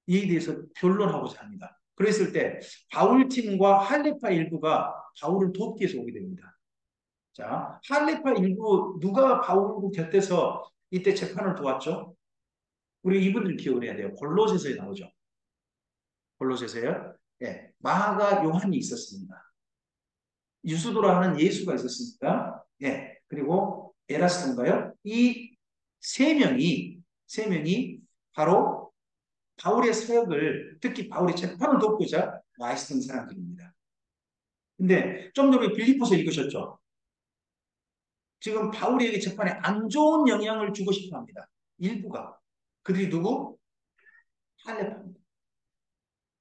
이에 대해서 변론하고자 합니다. 그랬을 때 바울팀과 할레파 일부가 바울을 돕기 위해서 오게 됩니다. 자, 할레파 일부 누가 바울 곁에서 이때 재판을 도왔죠? 우리 이분들 기억을 해야 돼요. 골로새서에 나오죠. 골로새서요. 예, 마가 요한이 있었습니다. 유수도라 하는 예수가 있었습니다. 예, 그리고 에라스도인가요? 이 세 명이 바로 바울의 사역을 특히 바울의 재판을 돕고자 와 있었던 사람들입니다. 근데 좀 전에 빌립보서 읽으셨죠? 지금 바울에게 재판에 안 좋은 영향을 주고 싶어 합니다. 일부가. 그들이 누구? 할레파입니다.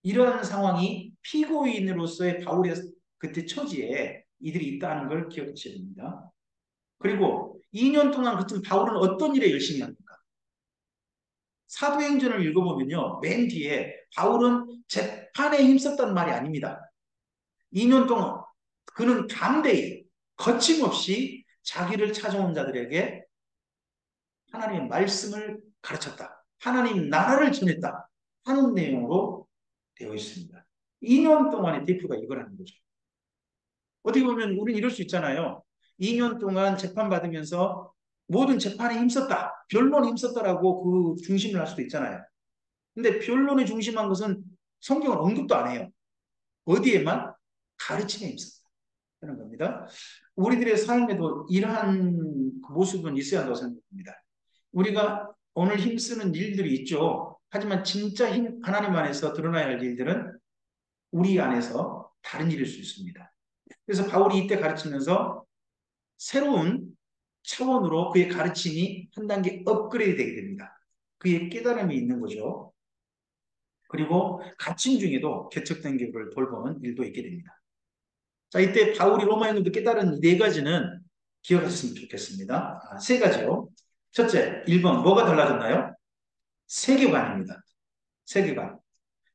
이런 상황이 피고인으로서의 바울의 그때 처지에 이들이 있다는 걸 기억하셔야 됩니다. 그리고 2년 동안 그때 바울은 어떤 일에 열심히 합니까? 사도행전을 읽어보면요. 맨 뒤에 바울은 재판에 힘썼다는 말이 아닙니다. 2년 동안 그는 담대히 거침없이 자기를 찾아온 자들에게 하나님의 말씀을 가르쳤다. 하나님 나라를 전했다. 하는 내용으로 되어 있습니다. 2년 동안의 대표가 이거라는 거죠. 어떻게 보면 우리는 이럴 수 있잖아요. 2년 동안 재판받으면서 모든 재판에 힘썼다. 변론에 힘썼다라고 그 중심을 할 수도 있잖아요. 근데 변론에 중심한 것은 성경은 언급도 안 해요. 어디에만? 가르침에 힘썼다. 하는 겁니다. 우리들의 삶에도 이러한 모습은 있어야 한다고 생각합니다. 우리가 오늘 힘쓰는 일들이 있죠. 하지만 진짜 하나님 안에서 드러나야 할 일들은 우리 안에서 다른 일일 수 있습니다. 그래서 바울이 이때 가르치면서 새로운 차원으로 그의 가르침이 한 단계 업그레이드 되게 됩니다. 그의 깨달음이 있는 거죠. 그리고 갇힘 중에도 개척된 교회를 돌보는 일도 있게 됩니다. 자, 이때 바울이 로마인들도 깨달은 네 가지는 기억하셨으면 좋겠습니다. 세 가지요. 첫째, 1번 뭐가 달라졌나요? 세계관입니다. 세계관.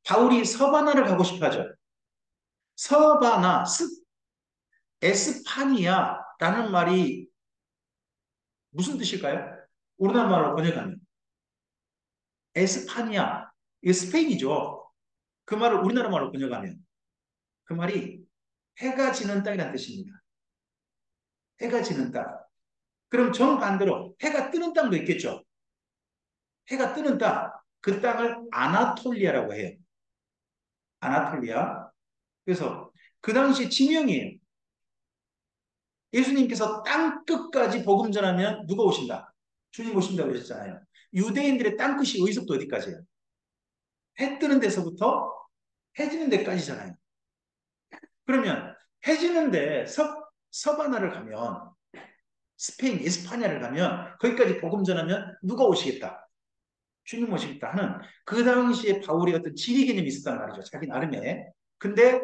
바울이 서바나를 가고 싶어 하죠. 서바나, 에스파니아라는 말이 무슨 뜻일까요? 우리나라 말로 번역하면. 에스파니아, 이게 스페인이죠. 그 말을 우리나라 말로 번역하면. 그 말이 해가 지는 땅이라는 뜻입니다. 해가 지는 땅. 그럼 정반대로 해가 뜨는 땅도 있겠죠. 해가 뜨는 땅. 그 땅을 아나톨리아라고 해요. 아나톨리아. 그래서 그 당시 지명이에요. 예수님께서 땅 끝까지 복음 전하면 누가 오신다? 주님 오신다고 그러셨잖아요. 유대인들의 땅 끝이 어디서부터 어디까지예요? 해 뜨는 데서부터 해 지는 데까지잖아요. 그러면 해 지는데 서바나를 가면 스페인, 이스파냐를 가면 거기까지 복음 전하면 누가 오시겠다? 주님 오시겠다 하는 그 당시에 바울의 어떤 지리 개념이 있었단 말이죠. 자기 나름의. 근데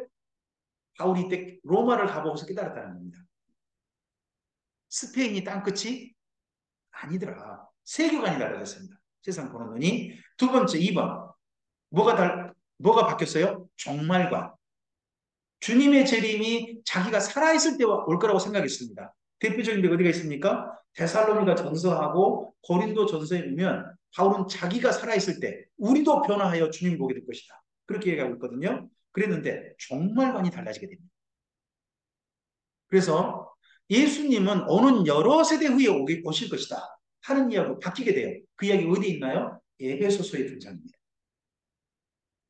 바울이 이때 로마를 가보고서 깨달았다는 겁니다. 스페인이 땅끝이 아니더라. 세계관이 달라졌습니다. 세상 보는 눈이. 두 번째, 2번. 뭐가 바뀌었어요? 종말관. 주님의 재림이 자기가 살아있을 때 올 거라고 생각했습니다. 대표적인 데 어디가 있습니까? 데살로니가 전서하고 고린도 전서에 보면 바울은 자기가 살아있을 때 우리도 변화하여 주님 보게 될 것이다. 그렇게 얘기하고 있거든요. 그랬는데 종말관이 달라지게 됩니다. 그래서 예수님은 오는 여러 세대 후에 오실 것이다 하는 이야기가 바뀌게 돼요. 그 이야기 어디 있나요? 에베소서에 등장합니다.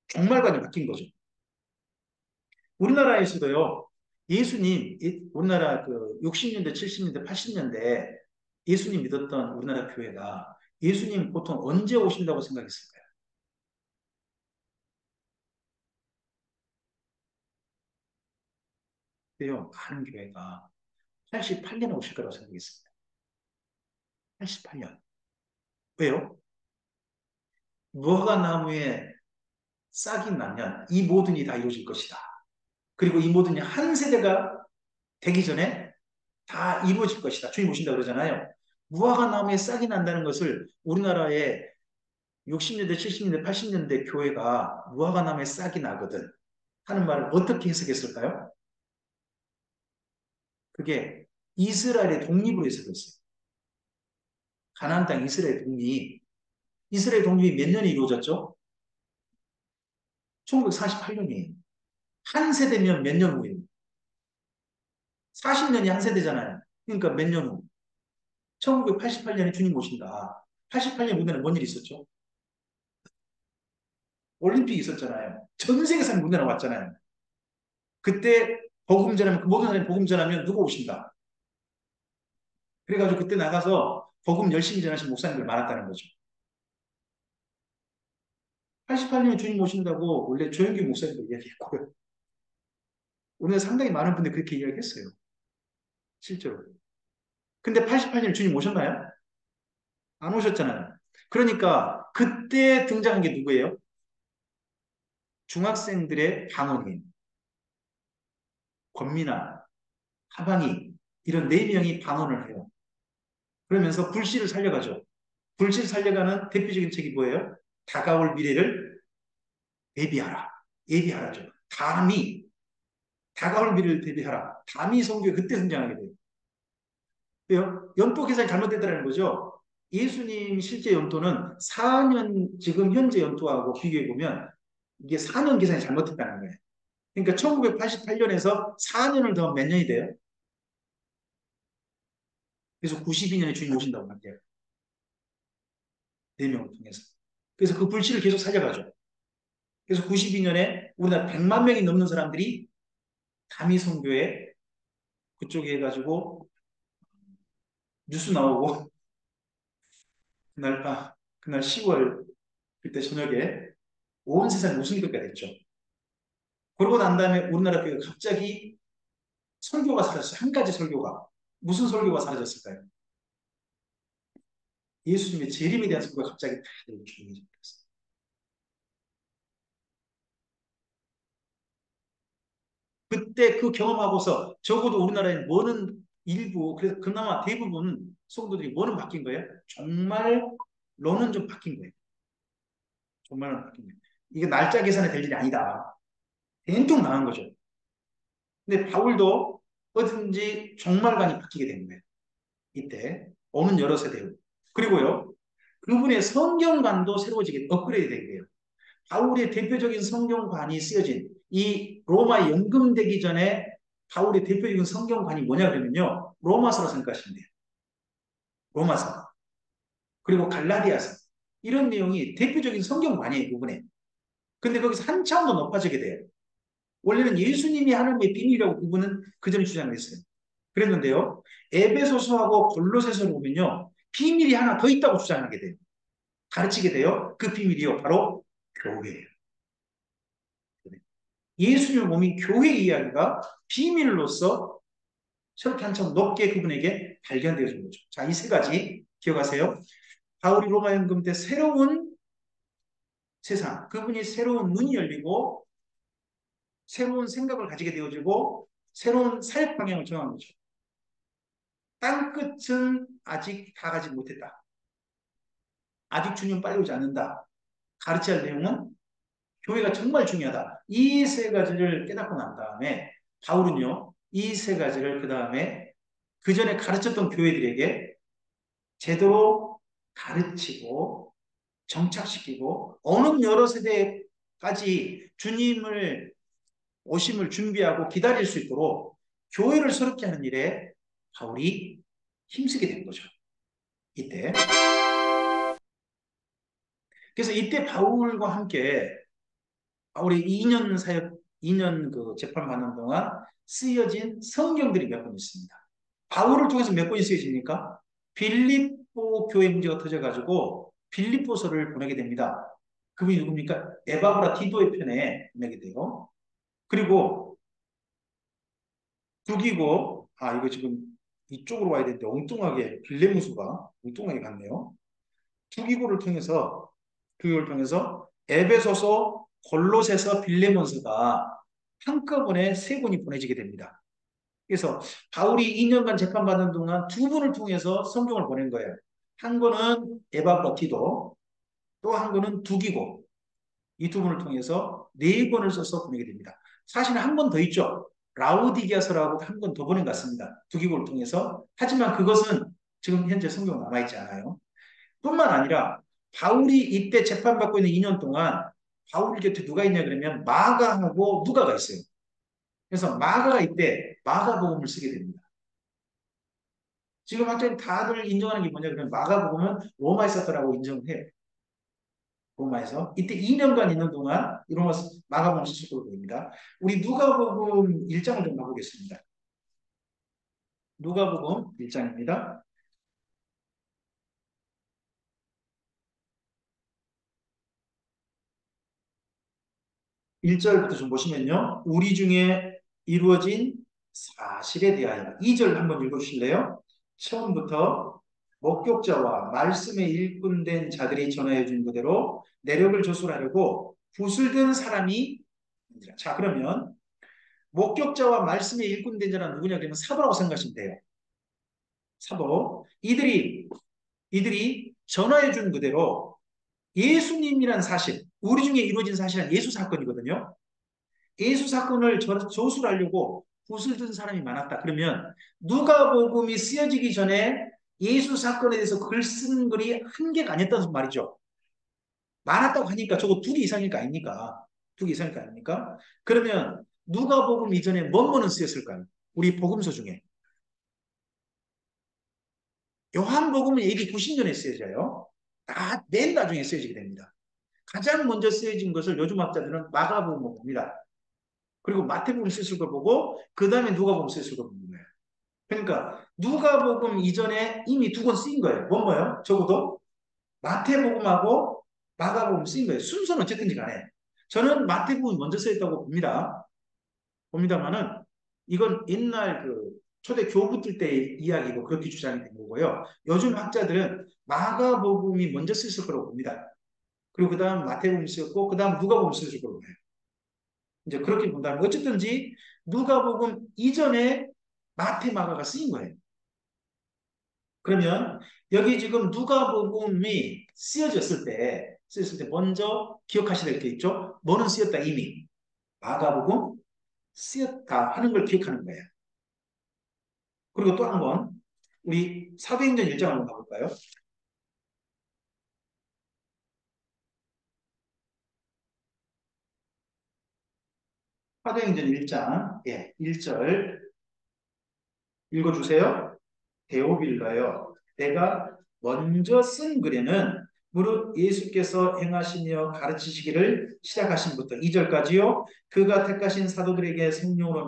종말관이 바뀐 거죠. 우리나라에서도요, 예수님, 우리나라 그 60년대, 70년대, 80년대 예수님 믿었던 우리나라 교회가 예수님 보통 언제 오신다고 생각했을까요? 그래요. 많은 교회가 88년에 오실 거라고 생각했습니다. 88년. 왜요? 무화과 나무에 싹이 나면 이 모든 일이 다 이루어질 것이다. 그리고 이 모든 일이 한 세대가 되기 전에 다 이루어질 것이다. 주님 오신다 그러잖아요. 무화과 나무에 싹이 난다는 것을 우리나라의 60년대, 70년대, 80년대 교회가 무화과 나무에 싹이 나거든 하는 말을 어떻게 해석했을까요? 그게 이스라엘의 독립으로 해석했어요. 가나안 땅 이스라엘 독립. 이스라엘 독립이 몇 년에 이루어졌죠? 1948년이에요. 한 세대면 몇 년 후예요? 40년이 한 세대잖아요. 그러니까 몇 년 후? 1988년에 주님 오신다. 88년 우리나라에 뭔 일이 있었죠? 올림픽이 있었잖아요. 전 세계 사람이 우리나라 왔잖아요. 그때 복음 전하면, 그 모든 사람이 복음 전하면 누구 오신다? 그래가지고 그때 나가서 복음 열심히 전하신 목사님들 많았다는 거죠. 88년에 주님 오신다고 원래 조영기 목사님도 이야기했고요. 우리나라 상당히 많은 분들이 그렇게 이야기했어요. 실제로. 근데 88년에 주님 오셨나요? 안 오셨잖아요. 그러니까 그때 등장한 게 누구예요? 중학생들의 방언인 권미나, 하방이 이런 네 명이 방언을 해요. 그러면서 불씨를 살려가죠. 불씨를 살려가는 대표적인 책이 뭐예요? 다가올 미래를 대비하라. 예비하라죠. 담이 다가올 미래를 대비하라. 담이 성경에 그때 등장하게 돼요. 왜요? 연도 계산이 잘못됐다는 거죠. 예수님 실제 연도는 4년 지금 현재 연도하고 비교해 보면 이게 4년 계산이 잘못됐다는 거예요. 그러니까 1988년에서 4년을 더 몇 년이 돼요? 그래서 92년에 주님 오신다고 합니다. 4명을 통해서. 그래서 그 불씨를 계속 살려가죠. 그래서 92년에 우리나라 100만 명이 넘는 사람들이 다미선교회 그쪽에 해가지고 뉴스 나오고 그날 10월 그때 저녁에 온 세상이 웃음거리가 됐죠. 그러고 난 다음에 우리나라 교회가 갑자기 설교가 사라졌어요. 한 가지 설교가. 무슨 설교가 사라졌을까요? 예수님의 재림에 대한 설교가 갑자기 다 조용해져 버렸어요. 그때 그 경험하고서 적어도 우리나라에 뭐는 일부, 그래서 그나마 대부분 성도들이 뭐는 바뀐 거예요? 정말로는 좀 바뀐 거예요. 정말로는 바뀐 거예요. 이게 날짜 계산이 될 일이 아니다. 대충 나간 거죠. 근데 바울도 어딘지 종말관이 바뀌게 된 거예요. 이때 오는 여러 세대로. 그리고요. 그분의 성경관도 새로워지게 업그레이드 되게 돼요. 바울의 대표적인 성경관이 쓰여진 이 로마에 연금되기 전에 바울의 대표적인 성경관이 뭐냐 그러면요. 로마서로 생각하시면 돼요. 로마서. 그리고 갈라디아서. 이런 내용이 대표적인 성경관이에요. 부분에. 근데 거기서 한 차원 더 높아지게 돼요. 원래는 예수님이 하나님의 비밀이라고 그분은 그 전에 주장을 했어요. 그랬는데요. 에베소서하고 골로새서를 보면요. 비밀이 하나 더 있다고 주장하게 돼요. 가르치게 돼요. 그 비밀이요. 바로 교회예요. 예수님의 몸인 교회 이야기가 비밀로서 저렇게 한참 높게 그분에게 발견되어진 거죠. 자, 이 세 가지 기억하세요. 바울이 로마 연금 때 새로운 세상, 그분이 새로운 눈이 열리고 새로운 생각을 가지게 되어지고 새로운 사역 방향을 정한 거죠. 땅끝은 아직 다 가지 못했다. 아직 주님 빨리 오지 않는다. 가르쳐야 할 내용은 교회가 정말 중요하다. 이 세 가지를 깨닫고 난 다음에 바울은요. 이 세 가지를 그 다음에 그 전에 가르쳤던 교회들에게 제대로 가르치고 정착시키고 어느 여러 세대까지 주님을 오심을 준비하고 기다릴 수 있도록 교회를 새롭게 하는 일에 바울이 힘쓰게 된 거죠. 이때. 그래서 이때 바울과 함께 바울의 2년 사역, 2년 그 재판받는 동안 쓰여진 성경들이 몇 권 있습니다. 바울을 통해서 몇 권이 쓰여집니까? 빌립보 교회 문제가 터져가지고 빌립보서를 보내게 됩니다. 그분이 누굽니까? 에바브라 디도의 편에 보내게 돼요. 그리고 북이고, 이거 지금 이쪽으로 와야 되는데 엉뚱하게 빌레무스가 엉뚱하게 갔네요. 북이고를 통해서 그걸 통해서 에베소서, 골로새서, 빌레몬서가 한꺼번에 세 권이 보내지게 됩니다. 그래서 바울이 2년간 재판받는 동안 두 분을 통해서 성경을 보낸 거예요. 한 권은 에바브라 디도, 또 한 권은 두기고, 이 두 분을 통해서 네 권을 써서 보내게 됩니다. 사실 한 권 더 있죠. 라우디게아서라고 한 권 더 보낸 것 같습니다. 두기고를 통해서. 하지만 그것은 지금 현재 성경 남아있지 않아요. 뿐만 아니라 바울이 이때 재판받고 있는 2년 동안 바울 곁에 누가 있냐 그러면 마가하고 누가가 있어요. 그래서 마가가 이때 마가복음을 쓰게 됩니다. 지금 학자님 다들 인정하는 게 뭐냐 그러면 마가복음은 로마에 썼더라고 인정을 해요. 로마에서 이때 2년간 있는 동안 이 로마 마가복음 쓰실 걸로 보입니다. 우리 누가복음 1장을 좀 봐보겠습니다. 누가복음 1장입니다. 1절부터 좀 보시면요. 우리 중에 이루어진 사실에 대하여 2절 한번 읽어주실래요? 처음부터 목격자와 말씀에 일꾼된 자들이 전하여 준 그대로 내력을 조술하려고 붓을 든 사람이 자 그러면 목격자와 말씀에 일꾼된 자는 누구냐 그러면 사도라고 생각하시면 돼요. 사도 이들이 전하여 준 그대로 예수님이란 사실 우리 중에 이루어진 사실은 예수 사건이거든요. 예수 사건을 조술하려고 붓을 든 사람이 많았다. 그러면 누가복음이 쓰여지기 전에 예수 사건에 대해서 글 쓴 글이 한 개가 아니었다는 말이죠. 많았다고 하니까 저거 두 개 이상일 거 아닙니까? 두 개 이상일 거 아닙니까? 그러면 누가복음 이전에 뭐는 쓰였을까요? 우리 복음서 중에. 요한복음은 AD 90년에 쓰여져요. 맨 나중에 쓰여지게 됩니다. 가장 먼저 쓰여진 것을 요즘 학자들은 마가복음으로 봅니다. 그리고 마태복음 쓰실 걸 보고 그 다음에 누가복음 쓰실 걸 보는 거예요. 그러니까 누가복음 이전에 이미 두 권 쓰인 거예요. 뭐예요? 적어도 마태복음하고 마가복음 쓰인 거예요. 순서는 어쨌든지 간에. 저는 마태복음이 먼저 쓰였다고 봅니다. 봅니다만은 이건 옛날 그 초대 교부들 때 이야기고 그렇게 주장이 된 거고요. 요즘 학자들은 마가복음이 먼저 쓰실 거라고 봅니다. 그리고 그 다음 마태복음 쓰였고 그 다음 누가복음 쓰실 거라고 해요. 이제 그렇게 본다면 어쨌든지 누가복음 이전에 마태 마가가 쓰인 거예요. 그러면 여기 지금 누가복음이 쓰여질 때 먼저 기억하셔야 될 게 있죠. 뭐는 쓰였다 이미 마가복음 쓰였다 하는 걸 기억하는 거예요. 그리고 또 한 번 우리 사도행전 1장 한번 가볼까요? 사도행전 1장 1절 읽어주세요. 데오빌라여 내가 먼저 쓴 글에는 무릇 예수께서 행하시며 가르치시기를 시작하신부터 2절까지요. 그가 택하신 사도들에게 성령으로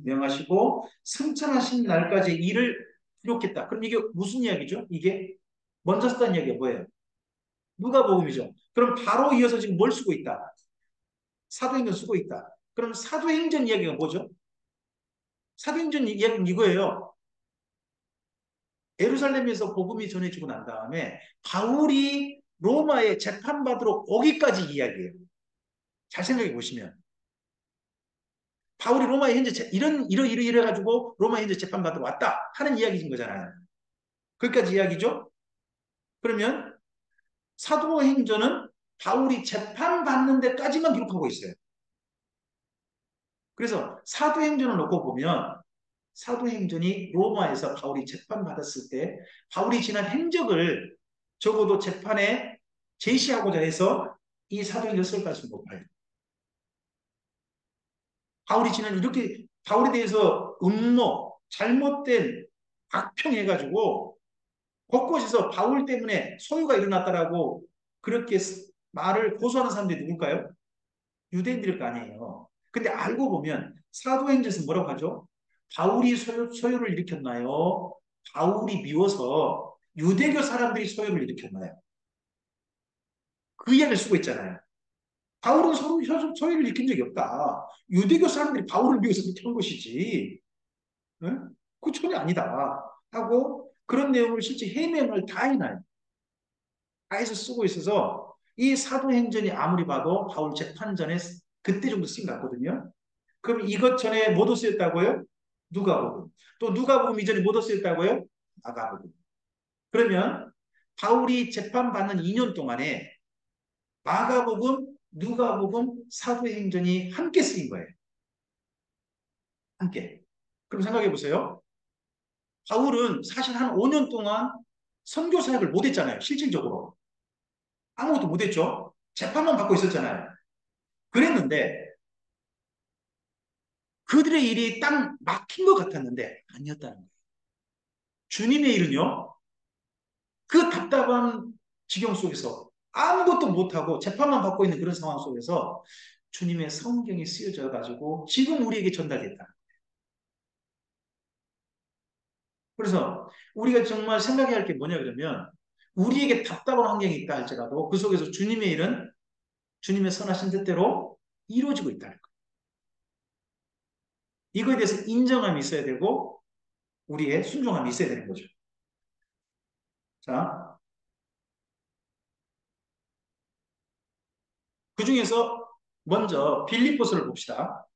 명하시고 승천하신 날까지 일을 기록했다. 그럼 이게 무슨 이야기죠? 이게 먼저 썼다는 이야기가 뭐예요? 누가복음이죠. 그럼 바로 이어서 지금 뭘 쓰고 있다? 사도행전 쓰고 있다. 그럼 사도행전 이야기가 뭐죠? 사도행전 이야기는 이거예요. 예루살렘에서 복음이 전해지고 난 다음에 바울이 로마에 재판받으러 오기까지 이야기예요. 잘 생각해 보시면 바울이 로마에 현재 이래 가지고 로마에 현재 재판받으러 왔다 하는 이야기인 거잖아요. 거기까지 이야기죠. 그러면 사도행전은 바울이 재판받는 데까지만 기록하고 있어요. 그래서 사도행전을 놓고 보면 사도행전이 로마에서 바울이 재판받았을 때 바울이 지난 행적을 적어도 재판에 제시하고자 해서 이 사도행전을 쓸 가능성이 높아요. 바울이 지난 이렇게 바울에 대해서 음모, 잘못된 악평해가지고 곳곳에서 바울 때문에 소유가 일어났다라고 그렇게 말을 고소하는 사람들이 누굴까요? 유대인들일 거 아니에요. 근데 알고 보면 사도행전에서 뭐라고 하죠? 바울이 소유를 일으켰나요? 바울이 미워서 유대교 사람들이 소유를 일으켰나요? 그 이야기를 쓰고 있잖아요. 바울은 소유를 일으킨 적이 없다. 유대교 사람들이 바울을 미워서 그렇게 한 것이지. 응? 그 전혀 아니다. 하고 그런 내용을 실제 해명을 다 해놔요. 다 해서 쓰고 있어서 이 사도행전이 아무리 봐도 바울 재판전에 그때 정도 쓰인 것 같거든요. 그럼 이것 전에 뭐도 쓰였다고요? 누가복음. 또 누가복음 이전에 뭐도 쓰였다고요? 마가복음. 그러면 바울이 재판받는 2년 동안에 마가복음, 누가복음, 사도행전이 함께 쓰인 거예요. 함께. 그럼 생각해 보세요. 바울은 사실 한 5년 동안 선교 사역을 못했잖아요. 실질적으로. 아무것도 못했죠. 재판만 받고 있었잖아요. 그랬는데 그들의 일이 딱 막힌 것 같았는데 아니었다는 거예요. 주님의 일은요. 그 답답한 지경 속에서 아무것도 못하고 재판만 받고 있는 그런 상황 속에서 주님의 성경이 쓰여져 가지고 지금 우리에게 전달됐다. 그래서 우리가 정말 생각해야 할 게 뭐냐 그러면 우리에게 답답한 환경이 있다 할지라도 그 속에서 주님의 일은 주님의 선하신 뜻대로 이루어지고 있다는 거예요. 이거에 대해서 인정함이 있어야 되고 우리의 순종함이 있어야 되는 거죠. 자, 그 중에서 먼저 빌립보서를 봅시다.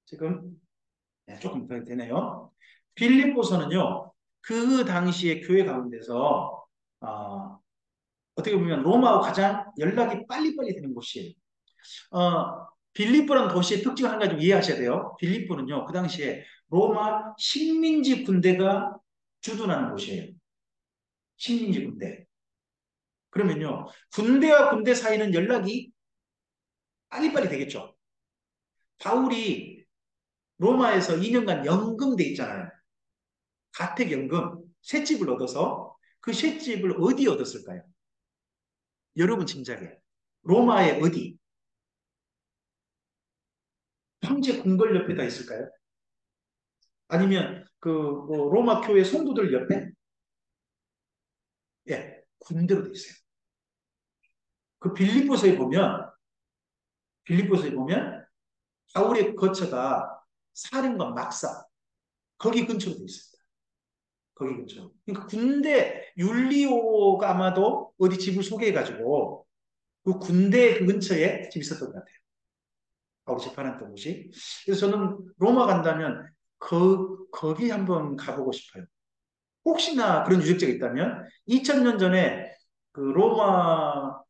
지금 조금 더 되네요. 빌립보서는요, 그 당시에 교회 가운데서 어떻게 보면 로마와 가장 연락이 빨리빨리 되는 곳이에요. 빌립보라는 도시의 특징을 한 가지 좀 이해하셔야 돼요. 빌립보는요, 그 당시에 로마 식민지 군대가 주둔하는 곳이에요. 식민지 군대. 그러면요, 군대와 군대 사이는 연락이 빨리빨리 되겠죠. 바울이 로마에서 2년간 연금돼 있잖아요. 가택연금, 셋집을 얻어서 그 셋집을 어디 얻었을까요? 여러분 짐작해. 로마의 어디? 황제 궁궐 옆에다 있을까요? 아니면 그 로마 교회 성도들 옆에? 예, 군대로 돼 있어요. 그 빌립보서에 보면 바울의 거처가 사령관 막사 거기 근처로 돼 있습니다. 거기 근처. 그러니까 군대 율리오가 아마도 어디 집을 소개해가지고 그 군대 그 근처에 집이 있었던 것 같아요. 바울이 재판했던 곳이. 그래서 저는 로마 간다면 거기 한번 가보고 싶어요. 혹시나 그런 유적지가 있다면 2000년 전에 그 로마를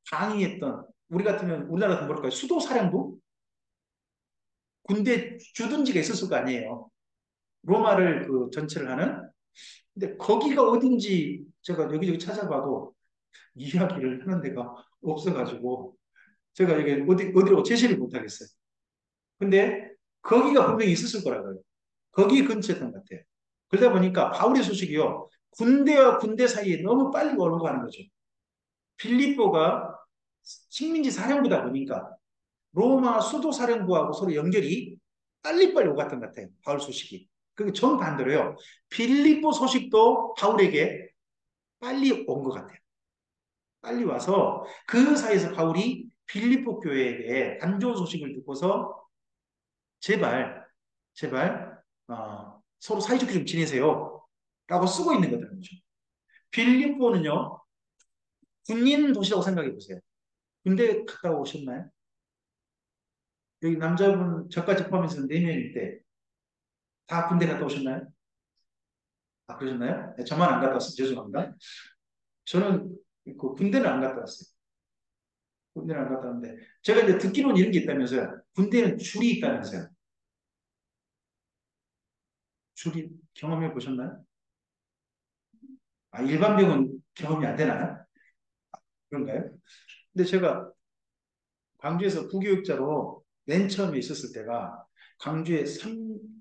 방위했던 우리 같으면 우리나라 같으면 뭐랄까요? 수도사령부? 군대 주둔지가 있었을 거 아니에요. 로마를 그 전체를 하는. 근데 거기가 어딘지 제가 여기저기 찾아봐도 이야기를 하는 데가 없어가지고 제가 여기 어디라고 제시를 못하겠어요. 근데 거기가 분명히 있었을 거라고요. 거기 근처였던 것 같아요. 그러다 보니까 바울의 소식이요. 군대와 군대 사이에 너무 빨리 오는 거 하는 거죠. 필리포가 식민지 사령부다 보니까 로마 수도 사령부하고 서로 연결이 빨리빨리 오갔던 것 같아요. 바울 소식이. 그게 정반대로요. 빌립보 소식도 바울에게 빨리 온 것 같아요. 빨리 와서 그 사이에서 바울이 빌립보 교회에게 안 좋은 소식을 듣고서 제발, 제발, 서로 사이좋게 좀 지내세요. 라고 쓰고 있는 거더라고요. 빌립보는요, 군인 도시라고 생각해 보세요. 군대 갔다 오셨나요? 여기 남자분 저까지 포함해서 4명일 때 다 군대 갔다 오셨나요? 아, 그러셨나요? 네, 저만 안 갔다 왔어요. 죄송합니다. 저는 그 군대는 안 갔다 왔어요. 군대는 안 갔다 왔는데 제가 이제 듣기로는 이런 게 있다면서요. 군대는 줄이 있다면서요. 줄이 경험해 보셨나요? 아, 일반병은 경험이 안 되나요? 그런가요? 근데 제가 광주에서 부교육자로 맨 처음에 있었을 때가 광주의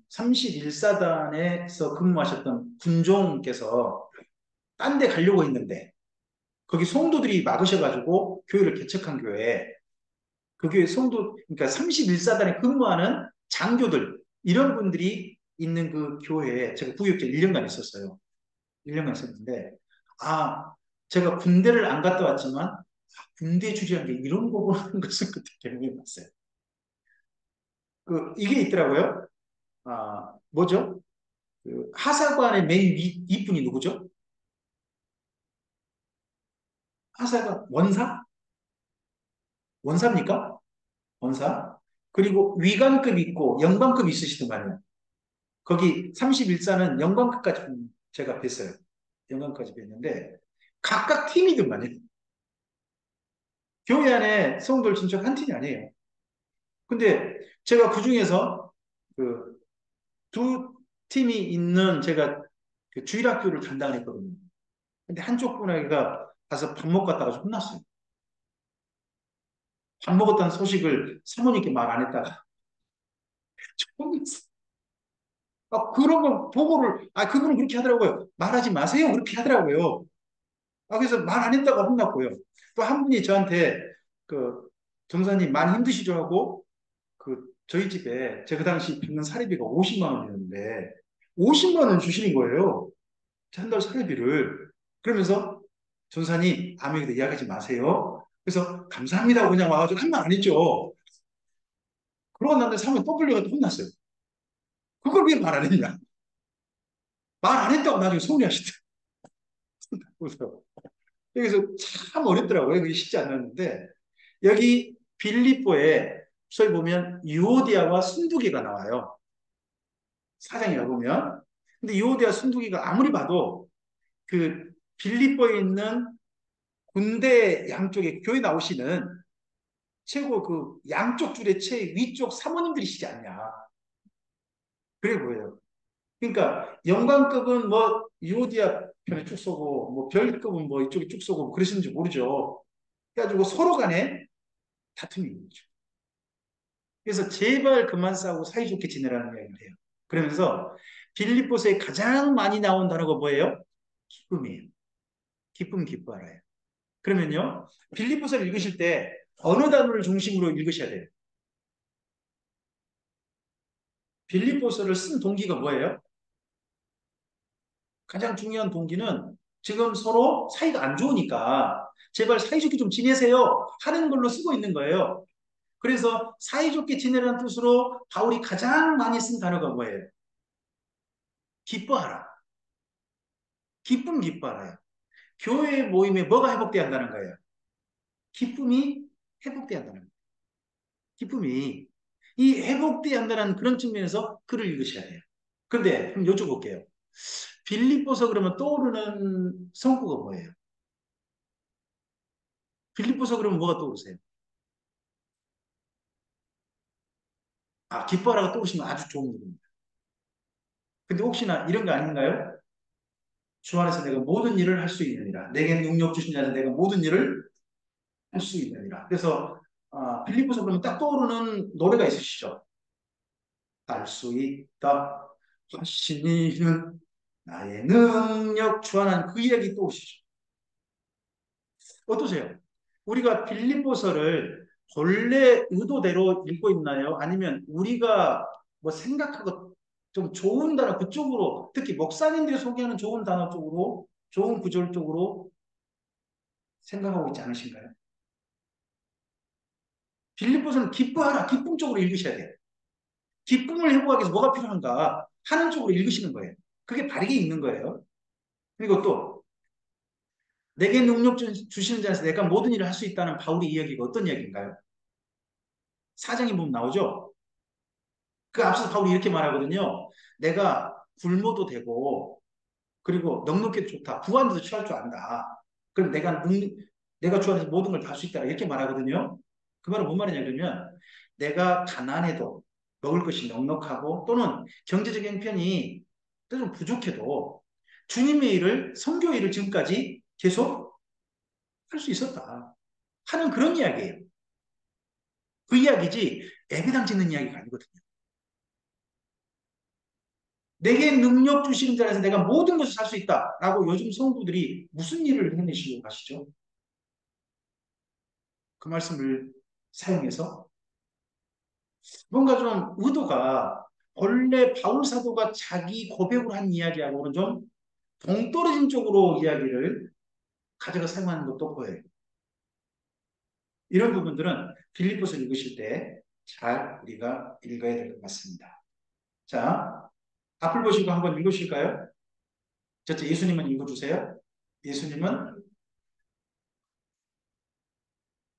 31사단에서 근무하셨던 군종께서 딴 데 가려고 했는데 거기 성도들이 막으셔가지고 교회를 개척한 교회, 그 교회 성도, 그러니까 31사단에 근무하는 장교들, 이런 분들이 있는 그 교회에 제가 구역에 1년간 있었어요. 1년간 있었는데, 아, 제가 군대를 안 갔다 왔지만, 군대 주제한 게 이런 거구나 하는 것을 그때 경험해 봤어요. 이게 있더라고요. 뭐죠? 하사관의 맨 윗분이 누구죠? 하사관, 원사? 원사입니까? 원사? 그리고 위관급 있고 영관급 있으시더만요. 거기 31사는 영광까지 제가 뵀어요. 영광까지 뵀는데 각각 팀이더만요. 교회 안에 성도들 진짜 한 팀이 아니에요. 근데 제가 그 중에서 그 두 팀이 있는 제가 그 주일학교를 담당했거든요. 근데 한쪽 분에게가 가서 밥 먹고 갔다가 혼났어요. 밥 먹었다는 소식을 사모님께 말 안 했다가 혼났어요. 그런 거 보고를, 그분은 그렇게 하더라고요. 말하지 마세요. 그렇게 하더라고요. 그래서 말 안 했다가 혼났고요. 또 한 분이 저한테 그 전사님 많이 힘드시죠 하고 저희 집에 제가 그 당시 받는 사례비가 50만 원이었는데 50만 원 주시는 거예요. 한 달 사례비를. 그러면서 전사님 아무에게도 이야기하지 마세요. 그래서 감사합니다 그냥 와가지고 한 말 안 했죠. 그러고 나서 사모님 또 불려가지고 혼났어요. 그걸 왜 말 안 했냐? 말 안 했다고 나중에 서운해하시더라고요. 그래서 여기서 참 어렵더라고요. 그게 쉽지 않았는데 여기 빌립보에 소위 보면 유오디아와 순두기가 나와요. 사장에 보면. 근데 유오디아 순두기가 아무리 봐도 그 빌립보에 있는 군대 양쪽에 교회 나오시는 최고 그 양쪽 줄의 최 위쪽 사모님들이시지 않냐. 그래 보여요. 그러니까 영광급은 뭐 유오디아 편에 쭉 쏘고 뭐 별급은 뭐 이쪽에 쭉 쏘고 뭐 그러시는지 모르죠. 그래가지고 서로 간에 다툼이 있는 거죠. 그래서 제발 그만 싸우고 사이좋게 지내라는 이야기를 해요. 그러면서 빌립보서에 가장 많이 나온 단어가 뭐예요? 기쁨이에요. 기쁨 기뻐하라요. 그러면요. 빌립보서를 읽으실 때 어느 단어를 중심으로 읽으셔야 돼요. 빌립보서를 쓴 동기가 뭐예요? 가장 중요한 동기는 지금 서로 사이가 안 좋으니까 제발 사이좋게 좀 지내세요 하는 걸로 쓰고 있는 거예요. 그래서 사이좋게 지내라는 뜻으로 바울이 가장 많이 쓴 단어가 뭐예요? 기뻐하라. 기쁨 기뻐하라요. 교회 모임에 뭐가 회복돼야 한다는 거예요? 기쁨이 회복돼야 한다는 거예요. 기쁨이 이 회복돼야 한다는 그런 측면에서 글을 읽으셔야 돼요. 그런데 한번 여쭤볼게요. 빌립보서 그러면 떠오르는 성구가 뭐예요? 빌립보서 그러면 뭐가 떠오르세요? 기뻐하라가 떠오르시면 아주 좋은 일입니다. 근데 혹시나 이런 거 아닌가요? 주 안에서 내가 모든 일을 할 수 있느니라. 내게 능력 주신 자는 내가 모든 일을 할 수 있느니라. 그래서 빌립보서 그러면 딱 떠오르는 노래가 있으시죠? 할 수 있다. 하시니는 나의 능력 주하는 그 이야기 또 오시죠. 어떠세요? 우리가 빌립보서를 본래 의도대로 읽고 있나요? 아니면 우리가 뭐 생각하고 좀 좋은 단어 그쪽으로 특히 목사님들이 소개하는 좋은 단어 쪽으로 좋은 구절 쪽으로 생각하고 있지 않으신가요? 빌립보서는 기뻐하라 기쁨 쪽으로 읽으셔야 돼요. 기쁨을 회복하기 위해서 뭐가 필요한가 하는 쪽으로 읽으시는 거예요. 그게 바르게 읽는 거예요. 그리고 또 내게 능력 주시는 자에서 내가 모든 일을 할 수 있다는 바울의 이야기가 어떤 이야기인가요? 사장에 보면 나오죠. 그 앞서서 바울이 이렇게 말하거든요. 내가 굶어도 되고 그리고 넉넉해도 좋다. 부한테도 취할 줄 안다. 그럼 내가 주 안에서 모든 걸 다 할 수 있다. 이렇게 말하거든요. 그 말은 뭔 말이냐 그러면 내가 가난해도 먹을 것이 넉넉하고 또는 경제적인 형편이 좀 부족해도 주님의 일을 선교 일을 지금까지 계속 할 수 있었다 하는 그런 이야기예요. 그 이야기지 예배당 짓는 이야기가 아니거든요. 내게 능력 주시는 자에서 내가 모든 것을 살 수 있다라고 요즘 성도들이 무슨 일을 해내시려고 하시죠? 그 말씀을 사용해서 뭔가 좀 의도가 원래 바울 사도가 자기 고백으로 한 이야기하고는 좀 동떨어진 쪽으로 이야기를 가져가 사용하는 것도 보여요. 이런 부분들은 빌립보서 읽으실 때 잘 우리가 읽어야 될 것 같습니다. 자, 앞을 보시고 한번 읽으실까요? 첫째, 예수님은 읽어주세요. 예수님은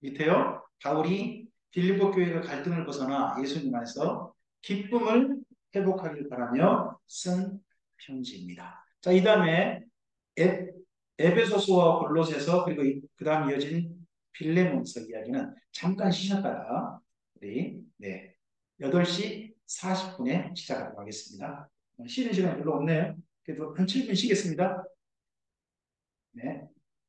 밑에요. 바울이 빌립보 교회가 갈등을 벗어나 예수님 안에서 기쁨을 회복하길 바라며 쓴 편지입니다. 자, 이 다음에 에베소서와 골로새서 그리고 그 다음 이어진 빌레몬서 이야기는 잠깐 쉬셨다가 우리 8시 40분에 시작하도록 하겠습니다. 쉬는 시간 별로 없네요. 그래도 한 7분 쉬겠습니다. 네.